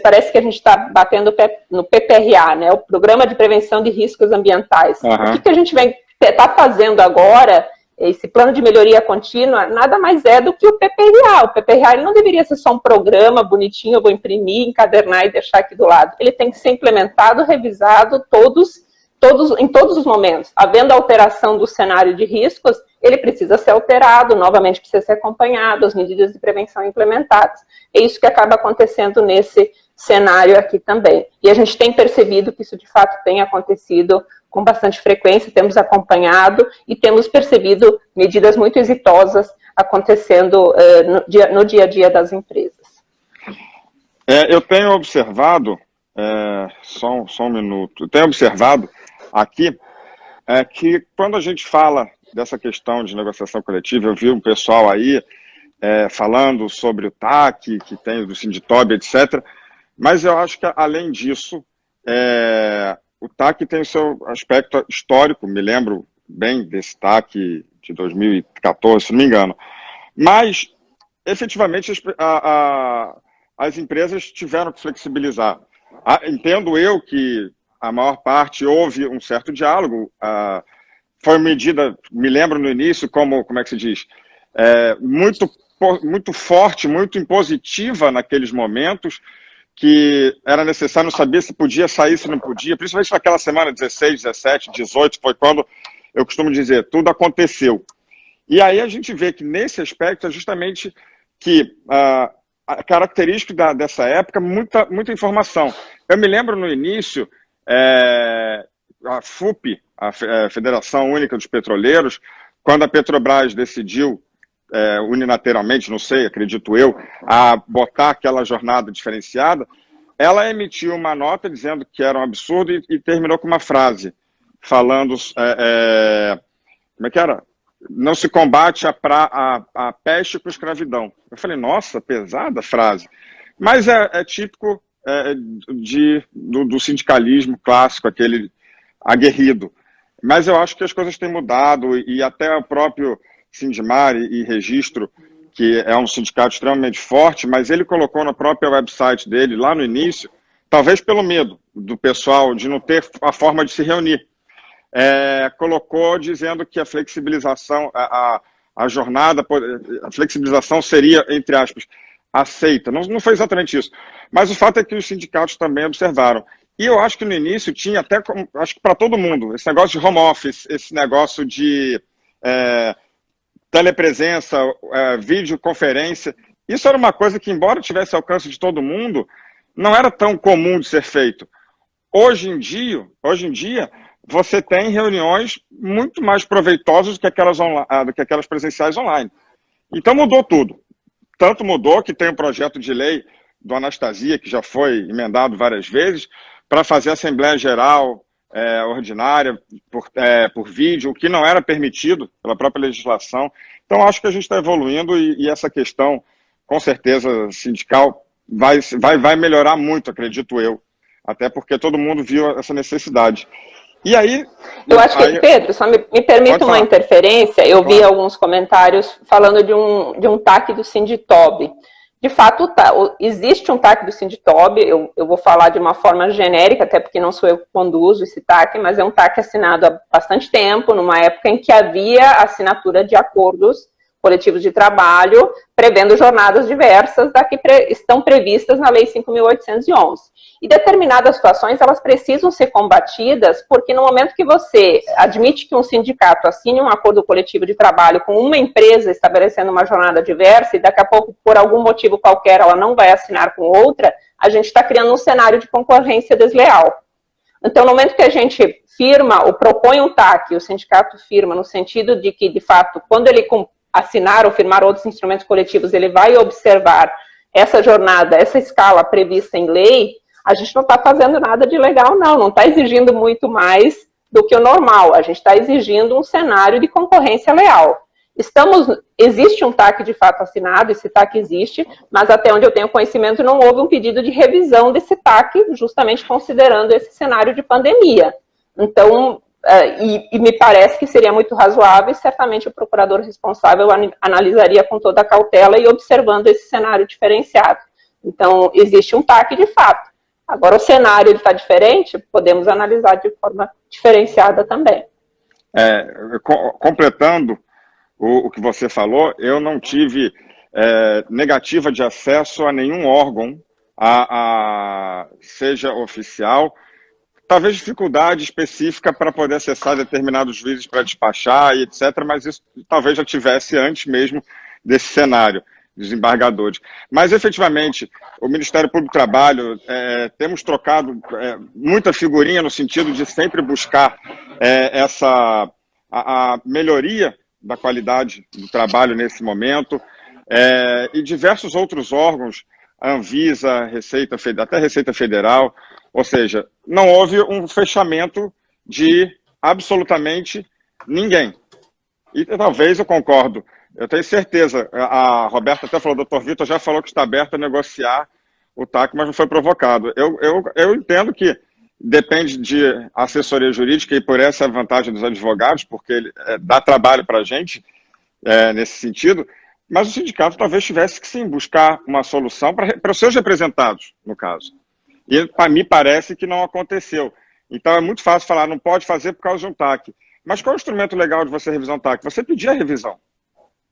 parece que a gente está batendo no PPRA, né, o Programa de Prevenção de Riscos Ambientais. Uhum. O que a gente está fazendo agora, esse plano de melhoria contínua, nada mais é do que o PPRA. O PPRA ele não deveria ser só um programa bonitinho, eu vou imprimir, encadernar e deixar aqui do lado. Ele tem que ser implementado, revisado em todos os momentos. Havendo alteração do cenário de riscos, ele precisa ser alterado, novamente precisa ser acompanhado, as medidas de prevenção implementadas. É isso que acaba acontecendo nesse cenário aqui também. E a gente tem percebido que isso de fato tem acontecido com bastante frequência, temos acompanhado e temos percebido medidas muito exitosas acontecendo no dia a dia das empresas. Eu tenho observado, só um minuto, eu tenho observado aqui que quando a gente fala dessa questão de negociação coletiva, eu vi um pessoal aí falando sobre o TAC, que tem do Sinditob, etc., mas eu acho que, além disso, o TAC tem o seu aspecto histórico, me lembro bem desse TAC de 2014, se não me engano. Mas, efetivamente, as empresas tiveram que flexibilizar. Entendo eu que a maior parte houve um certo diálogo, foi uma medida, me lembro no início, como é que se diz, muito forte, muito impositiva naqueles momentos, que era necessário, não sabia se podia sair, se não podia, principalmente naquela semana 16, 17, 18, foi quando, eu costumo dizer, tudo aconteceu. E aí a gente vê que nesse aspecto é justamente que a característica dessa época, muita informação. Eu me lembro no início, a FUP, a Federação Única dos Petroleiros, quando a Petrobras decidiu unilateralmente, não sei, acredito eu, a botar aquela jornada diferenciada, ela emitiu uma nota dizendo que era um absurdo e terminou com uma frase, falando, como é que era? Não se combate a peste com escravidão. Eu falei, nossa, pesada frase. Mas é típico do sindicalismo clássico, aquele aguerrido. Mas eu acho que as coisas têm mudado e até o próprio Sindimar e Registro, que é um sindicato extremamente forte, mas ele colocou na própria website dele, lá no início, talvez pelo medo do pessoal de não ter a forma de se reunir, colocou dizendo que a flexibilização, a jornada, a flexibilização seria, entre aspas, aceita. Não foi exatamente isso, mas o fato é que os sindicatos também observaram. E eu acho que no início tinha até, acho que para todo mundo, esse negócio de home office, esse negócio de telepresença, videoconferência, isso era uma coisa que, embora tivesse alcance de todo mundo, não era tão comum de ser feito. Hoje em dia, você tem reuniões muito mais proveitosas do que aquelas presenciais online. Então mudou tudo. Tanto mudou que tem um projeto de lei do Anastasia, que já foi emendado várias vezes, para fazer a Assembleia Geral ordinária por vídeo, o que não era permitido pela própria legislação. Então, acho que a gente está evoluindo e essa questão, com certeza, sindical, vai melhorar muito, acredito eu, até porque todo mundo viu essa necessidade. E aí... Eu acho que, Pedro, só me permita uma interferência, eu vi alguns comentários falando de um TAC do Sinditob. De fato, existe um TAC do Sinditob, eu vou falar de uma forma genérica, até porque não sou eu que conduzo esse TAC, mas é um TAC assinado há bastante tempo, numa época em que havia assinatura de acordos coletivos de trabalho, prevendo jornadas diversas da que estão previstas na Lei 5.811. E determinadas situações, elas precisam ser combatidas, porque no momento que você admite que um sindicato assine um acordo coletivo de trabalho com uma empresa estabelecendo uma jornada diversa, e daqui a pouco, por algum motivo qualquer, ela não vai assinar com outra, a gente está criando um cenário de concorrência desleal. Então, no momento que a gente firma ou propõe um TAC, o sindicato firma no sentido de que, de fato, quando ele assinar ou firmar outros instrumentos coletivos, ele vai observar essa jornada, essa escala prevista em lei, a gente não está fazendo nada de ilegal, não está exigindo muito mais do que o normal, a gente está exigindo um cenário de concorrência leal. Existe um TAC de fato assinado, esse TAC existe, mas até onde eu tenho conhecimento não houve um pedido de revisão desse TAC, justamente considerando esse cenário de pandemia. Então, e me parece que seria muito razoável e certamente o procurador responsável analisaria com toda a cautela e observando esse cenário diferenciado. Então, existe um TAC de fato. Agora, o cenário está diferente, podemos analisar de forma diferenciada também. Completando o que você falou, eu não tive negativa de acesso a nenhum órgão, seja oficial, talvez dificuldade específica para poder acessar determinados juízes para despachar e etc., mas isso talvez já tivesse antes mesmo desse cenário, desembargadores. Mas, efetivamente, o Ministério Público do Trabalho, temos trocado muita figurinha no sentido de sempre buscar a melhoria da qualidade do trabalho nesse momento, e diversos outros órgãos, a Anvisa, até Receita Federal, ou seja, não houve um fechamento de absolutamente ninguém. E talvez eu concordo, eu tenho certeza, a Roberta até falou, o doutor Vitor já falou que está aberto a negociar o TAC, mas não foi provocado. Eu entendo que depende de assessoria jurídica e por essa é a vantagem dos advogados, porque ele dá trabalho para a gente nesse sentido, mas o sindicato talvez tivesse que sim buscar uma solução para os seus representados, no caso. E para mim parece que não aconteceu. Então é muito fácil falar, não pode fazer por causa de um TAC. Mas qual é o instrumento legal de você revisar um TAC? Você pedir a revisão.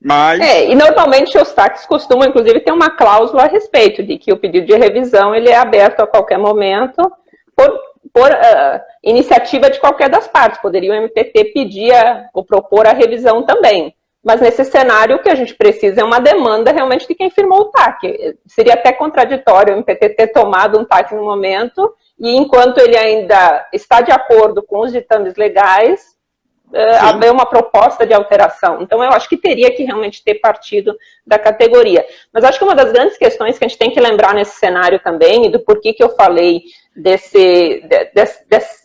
Mas... e normalmente os TACs costumam, inclusive, ter uma cláusula a respeito de que o pedido de revisão ele é aberto a qualquer momento por iniciativa de qualquer das partes. Poderia o MPT pedir ou propor a revisão também. Mas nesse cenário o que a gente precisa é uma demanda realmente de quem firmou o TAC. Seria até contraditório o MPT ter tomado um TAC no momento e enquanto ele ainda está de acordo com os ditames legais, haver uma proposta de alteração. Então, eu acho que teria que realmente ter partido da categoria. Mas acho que uma das grandes questões que a gente tem que lembrar nesse cenário também, e do porquê que eu falei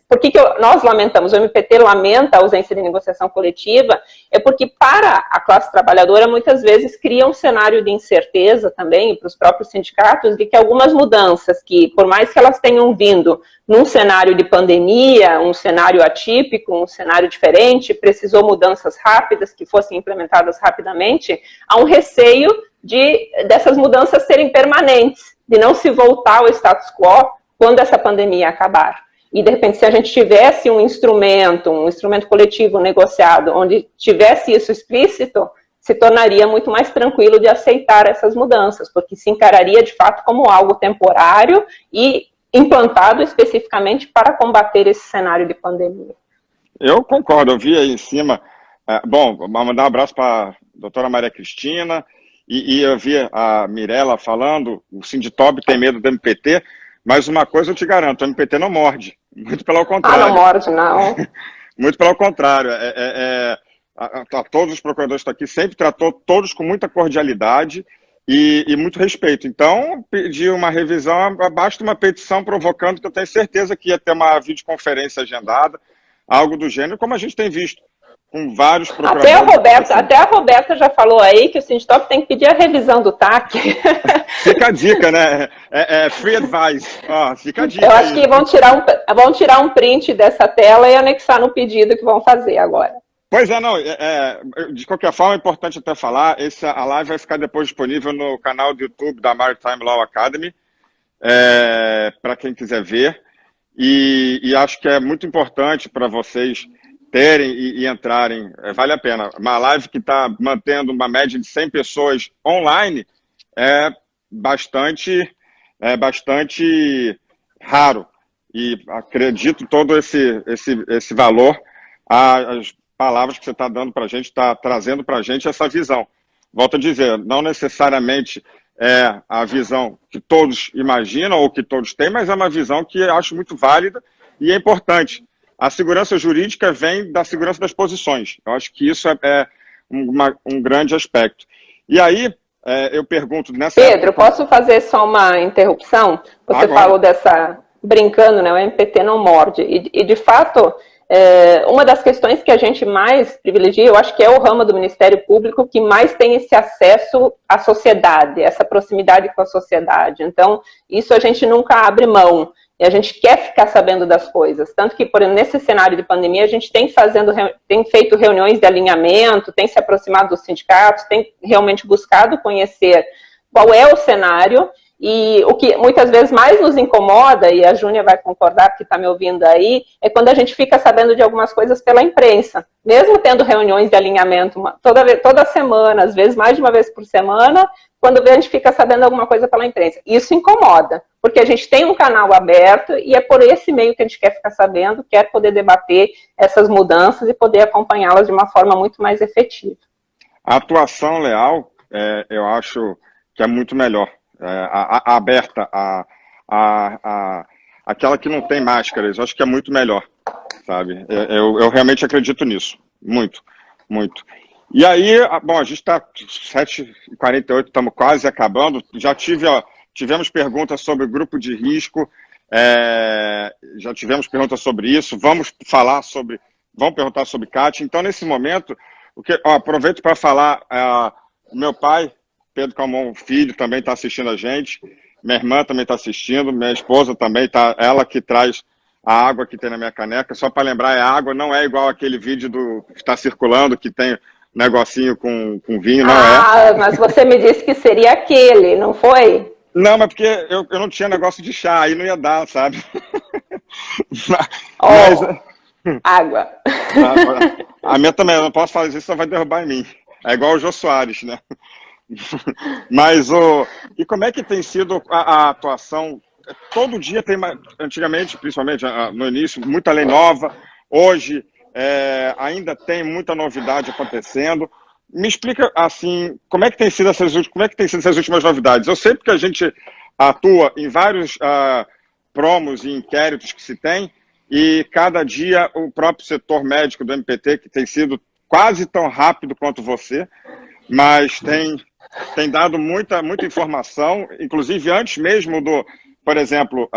por que nós lamentamos, o MPT lamenta a ausência de negociação coletiva, é porque para a classe trabalhadora muitas vezes cria um cenário de incerteza também, para os próprios sindicatos, de que algumas mudanças que, por mais que elas tenham vindo num cenário de pandemia, um cenário atípico, um cenário diferente, precisou mudanças rápidas, que fossem implementadas rapidamente, há um receio dessas mudanças serem permanentes, de não se voltar ao status quo quando essa pandemia acabar. E, de repente, se a gente tivesse um instrumento coletivo negociado, onde tivesse isso explícito, se tornaria muito mais tranquilo de aceitar essas mudanças, porque se encararia, de fato, como algo temporário e implantado especificamente para combater esse cenário de pandemia. Eu concordo, eu vi aí em cima. Bom, vou mandar um abraço para a doutora Maria Cristina, e eu vi a Mirella falando, o Sinditob tem medo do MPT, mas uma coisa eu te garanto, o MPT não morde, muito pelo contrário. Não morde, não. Muito pelo contrário. Todos os procuradores que estão aqui sempre tratou todos com muita cordialidade e muito respeito. Então, pedir uma revisão, basta uma petição provocando, que eu tenho certeza que ia ter uma videoconferência agendada, algo do gênero, como a gente tem visto com vários procuradores. Até a Roberta já falou aí que o Sinditop tem que pedir a revisão do TAC. Fica a dica, né? Free advice. Fica a dica. Eu acho que vão tirar um print dessa tela e anexar no pedido que vão fazer agora. Pois não. De qualquer forma, é importante até falar, a live vai ficar depois disponível no canal do YouTube da Maritime Law Academy, para quem quiser ver. E acho que é muito importante para vocês terem e entrarem, vale a pena. Uma live que está mantendo uma média de 100 pessoas online é bastante raro. E acredito todo esse valor às palavras que você está dando para a gente, está trazendo para a gente essa visão. Volto a dizer, não necessariamente é a visão que todos imaginam ou que todos têm, mas é uma visão que eu acho muito válida e é importante. A segurança jurídica vem da segurança das posições. Eu acho que isso é um grande aspecto. E aí, eu pergunto... Pedro, posso fazer só uma interrupção? Você falou dessa... brincando, né? O MPT não morde. E de fato, uma das questões que a gente mais privilegia, eu acho que é o ramo do Ministério Público que mais tem esse acesso à sociedade, essa proximidade com a sociedade. Então, isso a gente nunca abre mão. E a gente quer ficar sabendo das coisas. Tanto que, por exemplo, nesse cenário de pandemia, a gente tem feito reuniões de alinhamento, tem se aproximado dos sindicatos, tem realmente buscado conhecer qual é o cenário. E o que muitas vezes mais nos incomoda, e a Júnia vai concordar, porque está me ouvindo aí, é quando a gente fica sabendo de algumas coisas pela imprensa. Mesmo tendo reuniões de alinhamento toda semana, às vezes mais de uma vez por semana, quando a gente fica sabendo alguma coisa pela imprensa. Isso incomoda, porque a gente tem um canal aberto e é por esse meio que a gente quer ficar sabendo, quer poder debater essas mudanças e poder acompanhá-las de uma forma muito mais efetiva. A atuação leal, eu acho que é muito melhor. Aberta, aquela que não tem máscaras, eu acho que é muito melhor, sabe? Eu realmente acredito nisso, muito, muito. E aí, bom, a gente está 7h48, estamos quase acabando, já tivemos perguntas sobre o grupo de risco, já tivemos perguntas sobre isso, vamos perguntar sobre CAT. Então, nesse momento, aproveito para falar, meu pai, Pedro Calmon Filho, também está assistindo a gente, minha irmã também está assistindo, minha esposa também está, ela que traz a água que tem na minha caneca. Só para lembrar, a água não é igual aquele vídeo que está circulando, que tem negocinho com vinho, não é. Mas você me disse que seria aquele, não foi? Não, mas porque eu não tinha negócio de chá, aí não ia dar, sabe? Água. A minha também, eu não posso fazer isso, só vai derrubar em mim. É igual o Jô Soares, né? Mas, e como é que tem sido a atuação? Todo dia tem, antigamente, principalmente no início, muita lei nova. Hoje, ainda tem muita novidade acontecendo. Me explica, assim, como é que tem sido essas últimas novidades? Eu sei porque a gente atua em vários promos e inquéritos que se tem, e cada dia o próprio setor médico do MPT, que tem sido quase tão rápido quanto você, mas tem dado muita informação, inclusive antes mesmo por exemplo,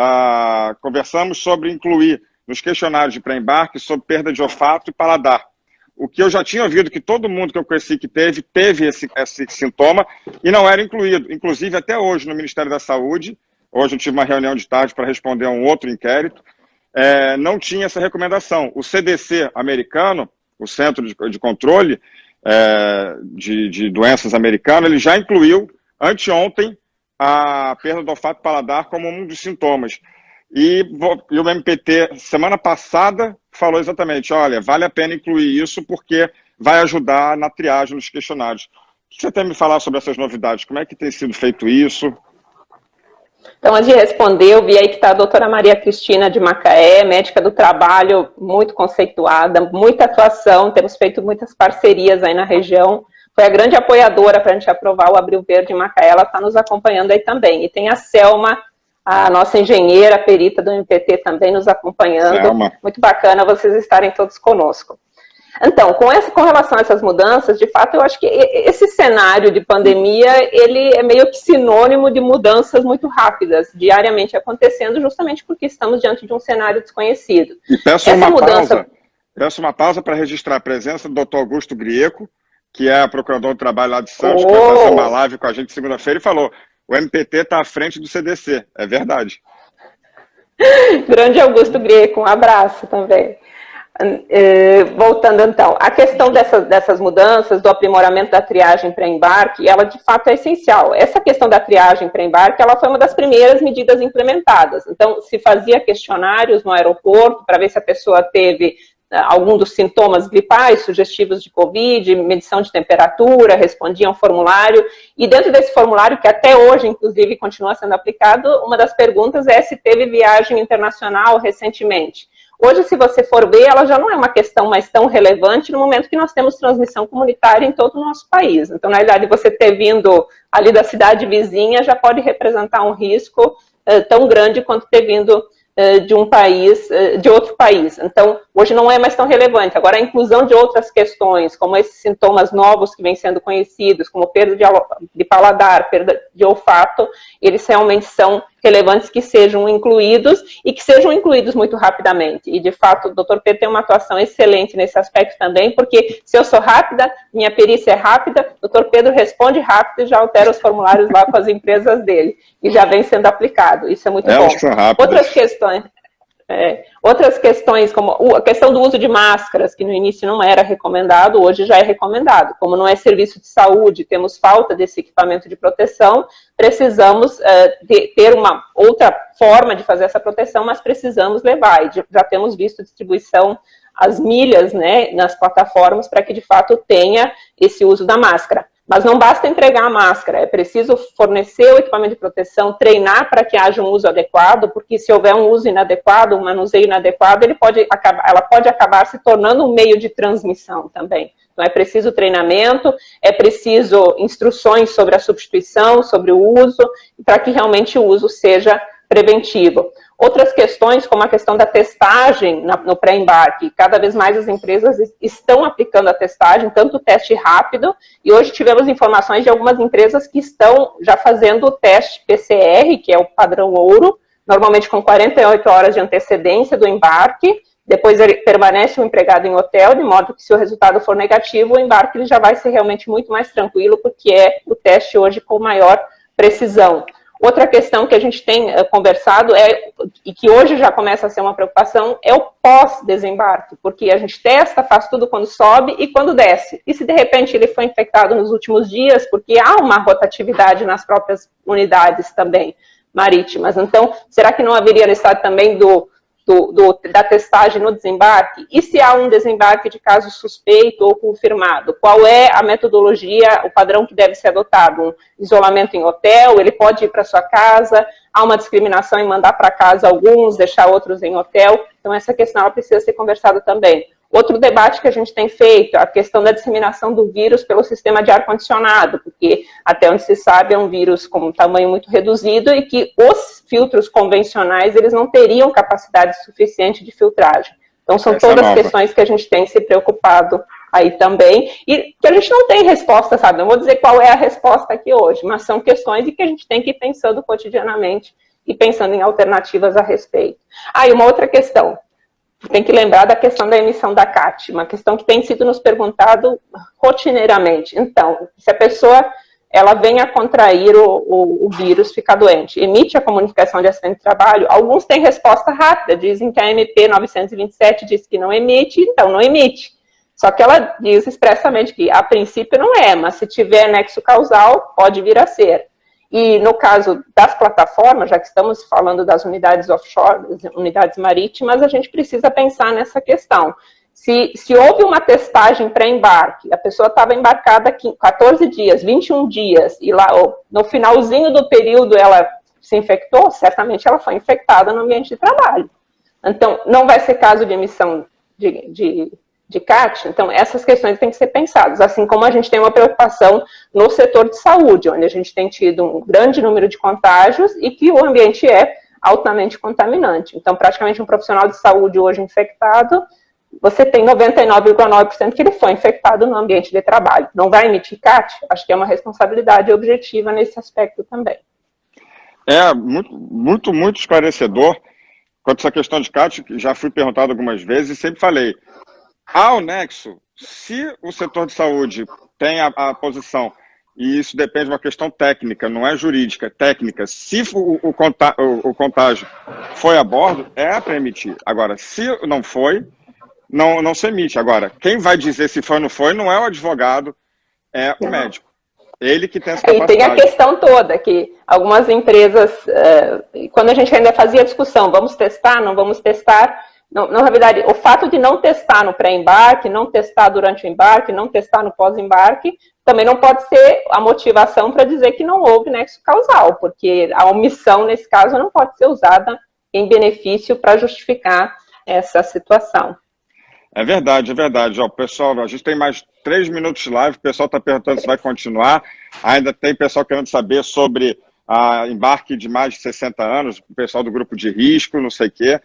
conversamos sobre incluir nos questionários de pré-embarque sobre perda de olfato e paladar. O que eu já tinha ouvido que todo mundo que eu conheci que teve esse sintoma e não era incluído. Inclusive, até hoje, no Ministério da Saúde, hoje eu tive uma reunião de tarde para responder a um outro inquérito, não tinha essa recomendação. O CDC americano, o Centro de Controle de Doenças americano, ele já incluiu, anteontem, a perda do olfato e paladar como um dos sintomas. E o MPT, semana passada, falou exatamente, olha, vale a pena incluir isso porque vai ajudar na triagem dos questionários. O que você tem a me falar sobre essas novidades? Como é que tem sido feito isso? Então, antes de responder, eu vi aí que está a doutora Maria Cristina de Macaé, médica do trabalho, muito conceituada, muita atuação, temos feito muitas parcerias aí na região. Foi a grande apoiadora para a gente aprovar o Abril Verde em Macaé, ela está nos acompanhando aí também. E tem a Selma, a nossa engenheira, perita do MPT também nos acompanhando. Selma. Muito bacana vocês estarem todos conosco. Então, com relação a essas mudanças, de fato, eu acho que esse cenário de pandemia, ele é meio que sinônimo de mudanças muito rápidas, diariamente acontecendo, justamente porque estamos diante de um cenário desconhecido. E peço uma pausa para registrar a presença do Dr. Augusto Grieco, que é procurador do trabalho lá de Santos, que vai fazer uma live com a gente segunda-feira e falou, o MPT está à frente do CDC. É verdade. Grande Augusto Grieco, um abraço também. Voltando então, a questão dessas mudanças, do aprimoramento da triagem pré-embarque, ela de fato é essencial. Essa questão da triagem pré-embarque, ela foi uma das primeiras medidas implementadas. Então, se fazia questionários no aeroporto para ver se a pessoa teve algum dos sintomas gripais, sugestivos de Covid, medição de temperatura, respondia a um formulário, e dentro desse formulário, que até hoje, inclusive, continua sendo aplicado, uma das perguntas é se teve viagem internacional recentemente. Hoje, se você for ver, ela já não é uma questão mais tão relevante no momento que nós temos transmissão comunitária em todo o nosso país. Então, na realidade, você ter vindo ali da cidade vizinha já pode representar um risco tão grande quanto ter vindo de um país, de outro país. Então, hoje não é mais tão relevante. Agora, a inclusão de outras questões, como esses sintomas novos que vêm sendo conhecidos, como perda de paladar, perda de olfato, eles realmente são relevantes que sejam incluídos e que sejam incluídos muito rapidamente. E, de fato, o Dr. Pedro tem uma atuação excelente nesse aspecto também, porque se eu sou rápida, minha perícia é rápida, o Dr. Pedro responde rápido e já altera os formulários lá com as empresas dele. E já vem sendo aplicado. Isso é muito bom. Outras questões, como a questão do uso de máscaras, que no início não era recomendado, hoje já é recomendado. Como não é serviço de saúde, temos falta desse equipamento de proteção, precisamos ter uma outra forma de fazer essa proteção, mas precisamos levar. E já temos visto distribuição às milhas, né, nas plataformas para que de fato tenha esse uso da máscara. Mas não basta entregar a máscara, é preciso fornecer o equipamento de proteção, treinar para que haja um uso adequado, porque se houver um uso inadequado, um manuseio inadequado, ela pode acabar se tornando um meio de transmissão também. Então é preciso treinamento, é preciso instruções sobre a substituição, sobre o uso, para que realmente o uso seja preventivo. Outras questões, como a questão da testagem no pré-embarque, cada vez mais as empresas estão aplicando a testagem, tanto o teste rápido, e hoje tivemos informações de algumas empresas que estão já fazendo o teste PCR, que é o padrão ouro, normalmente com 48 horas de antecedência do embarque, depois ele permanece o empregado em hotel, de modo que se o resultado for negativo, o embarque ele já vai ser realmente muito mais tranquilo, porque é o teste hoje com maior precisão. Outra questão que a gente tem conversado e que hoje já começa a ser uma preocupação, é o pós-desembarque, porque a gente testa, faz tudo quando sobe e quando desce. E se de repente ele foi infectado nos últimos dias, porque há uma rotatividade nas próprias unidades também marítimas. Então, será que não haveria necessidade também da testagem no desembarque? E se há um desembarque de caso suspeito ou confirmado? Qual é a metodologia, o padrão que deve ser adotado? Um isolamento em hotel? Ele pode ir para sua casa? Há uma discriminação em mandar para casa alguns, deixar outros em hotel? Então, essa questão ela precisa ser conversada também. Outro debate que a gente tem feito, a questão da disseminação do vírus pelo sistema de ar-condicionado, porque até onde se sabe é um vírus com um tamanho muito reduzido e que os filtros convencionais, eles não teriam capacidade suficiente de filtragem. Então são todas questões que a gente tem se preocupado aí também, e que a gente não tem resposta, sabe? Não vou dizer qual é a resposta aqui hoje, mas são questões de que a gente tem que ir pensando cotidianamente e pensando em alternativas a respeito. E uma outra questão. Tem que lembrar da questão da emissão da CAT, uma questão que tem sido nos perguntado rotineiramente. Então, se a pessoa ela vem a contrair o vírus, fica doente, emite a comunicação de acidente de trabalho, alguns têm resposta rápida, dizem que a MP 927 diz que não emite, então não emite. Só que ela diz expressamente que a princípio não é, mas se tiver nexo causal, pode vir a ser. E no caso das plataformas, já que estamos falando das unidades offshore, das unidades marítimas, a gente precisa pensar nessa questão. Se houve uma testagem pré-embarque, a pessoa estava embarcada aqui 14 dias, 21 dias, e lá no finalzinho do período ela se infectou, certamente ela foi infectada no ambiente de trabalho. Então, não vai ser caso de emissão de CAT, então essas questões têm que ser pensadas, assim como a gente tem uma preocupação no setor de saúde, onde a gente tem tido um grande número de contágios e que o ambiente é altamente contaminante. Então, praticamente um profissional de saúde hoje infectado, você tem 99,9% que ele foi infectado no ambiente de trabalho. Não vai emitir CAT? Acho que é uma responsabilidade objetiva nesse aspecto também. É muito esclarecedor. Quanto a essa questão de CAT, já fui perguntado algumas vezes e sempre falei, há o nexo, se o setor de saúde tem a posição, e isso depende de uma questão técnica, não é jurídica, é técnica, se o contágio foi a bordo, é para emitir. Agora, se não foi, não se emite. Agora, quem vai dizer se foi ou não foi, não é o advogado, é o médico. Ele que tem essa capacidade. E tem a questão toda, que algumas empresas, quando a gente ainda fazia discussão, vamos testar, não vamos testar, na realidade, o fato de não testar no pré-embarque, não testar durante o embarque, não testar no pós-embarque, também não pode ser a motivação para dizer que não houve nexo causal, porque a omissão, nesse caso, não pode ser usada em benefício para justificar essa situação. É verdade, é verdade. Ó, pessoal, a gente tem mais 3 minutos de live, o pessoal está perguntando se vai continuar. Ainda tem pessoal querendo saber sobre embarque de mais de 60 anos, o pessoal do grupo de risco, não sei o quê.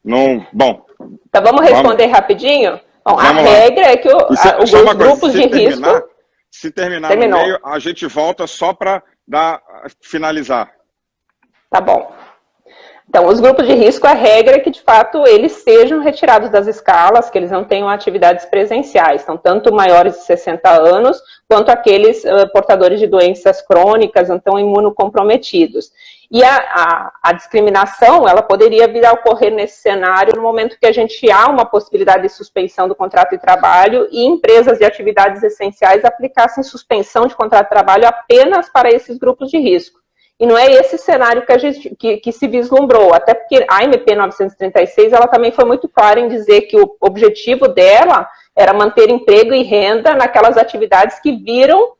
Não, bom. Então vamos responder rapidinho? Bom, a regra é que os grupos de risco... Se terminar no meio, a gente volta só para finalizar. Tá bom. Então, os grupos de risco, a regra é que, de fato, eles sejam retirados das escalas, que eles não tenham atividades presenciais. Então, tanto maiores de 60 anos, quanto aqueles portadores de doenças crônicas, então imunocomprometidos. E a discriminação, ela poderia vir a ocorrer nesse cenário no momento que a gente há uma possibilidade de suspensão do contrato de trabalho e empresas de atividades essenciais aplicassem suspensão de contrato de trabalho apenas para esses grupos de risco. E não é esse cenário que se vislumbrou, até porque a MP 936, ela também foi muito clara em dizer que o objetivo dela era manter emprego e renda naquelas atividades que viram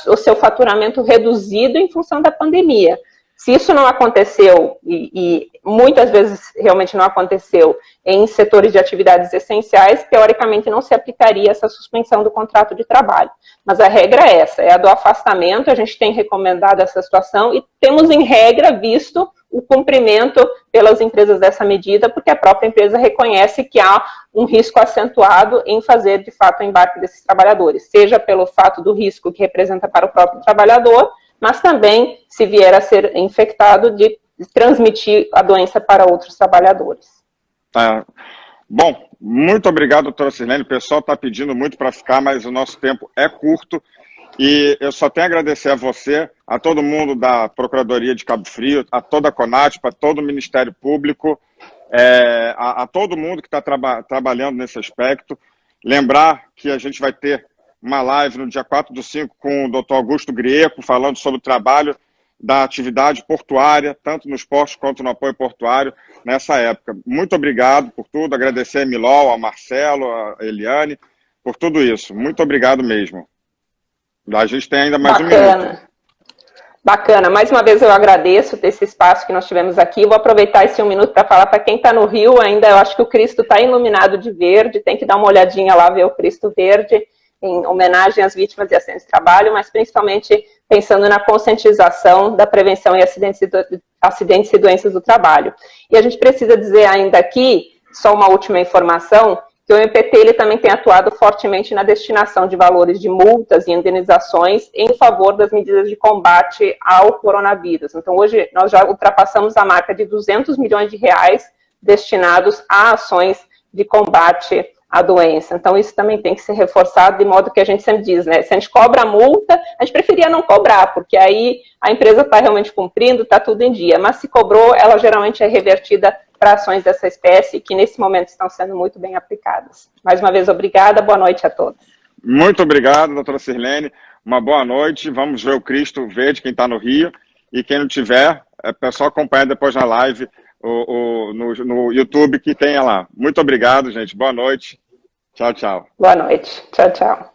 o seu faturamento reduzido em função da pandemia. Se isso não aconteceu, e muitas vezes realmente não aconteceu em setores de atividades essenciais, teoricamente não se aplicaria essa suspensão do contrato de trabalho. Mas a regra é essa, é a do afastamento, a gente tem recomendado essa situação e temos em regra visto o cumprimento pelas empresas dessa medida, porque a própria empresa reconhece que há um risco acentuado em fazer, de fato, o embarque desses trabalhadores, seja pelo fato do risco que representa para o próprio trabalhador, mas também, se vier a ser infectado, de transmitir a doença para outros trabalhadores. Bom, muito obrigado, doutora Sirlene. O pessoal está pedindo muito para ficar, mas o nosso tempo é curto. E eu só tenho a agradecer a você, a todo mundo da Procuradoria de Cabo Frio, a toda a CONATPA, a todo o Ministério Público, a todo mundo que está trabalhando nesse aspecto. Lembrar que a gente vai ter uma live no dia 4/5 com o doutor Augusto Grieco, falando sobre o trabalho da atividade portuária, tanto nos portos quanto no apoio portuário, nessa época. Muito obrigado por tudo, agradecer a Milol, a Marcelo, a Eliane, por tudo isso. Muito obrigado mesmo. A gente tem ainda mais um minuto. Bacana. Mais uma vez eu agradeço esse espaço que nós tivemos aqui. Vou aproveitar esse 1 minuto para falar para quem está no Rio ainda, eu acho que o Cristo está iluminado de verde, tem que dar uma olhadinha lá, ver o Cristo verde, em homenagem às vítimas de acidentes de trabalho, mas principalmente pensando na conscientização da prevenção e acidentes e doenças do trabalho. E a gente precisa dizer ainda aqui, só uma última informação, que o MPT ele também tem atuado fortemente na destinação de valores de multas e indenizações em favor das medidas de combate ao coronavírus. Então, hoje, nós já ultrapassamos a marca de 200 milhões de reais destinados a ações de combate à doença. Então, isso também tem que ser reforçado, de modo que a gente sempre diz, né? Se a gente cobra a multa, a gente preferia não cobrar, porque aí a empresa está realmente cumprindo, está tudo em dia. Mas se cobrou, ela geralmente é revertida para ações dessa espécie, que nesse momento estão sendo muito bem aplicadas. Mais uma vez, obrigada, boa noite a todos. Muito obrigado, doutora Sirlene. Uma boa noite. Vamos ver o Cristo Verde, quem está no Rio. E quem não tiver, é só acompanhar depois na live no YouTube que tenha lá. Muito obrigado, gente. Boa noite. Tchau, tchau. Boa noite. Tchau, tchau.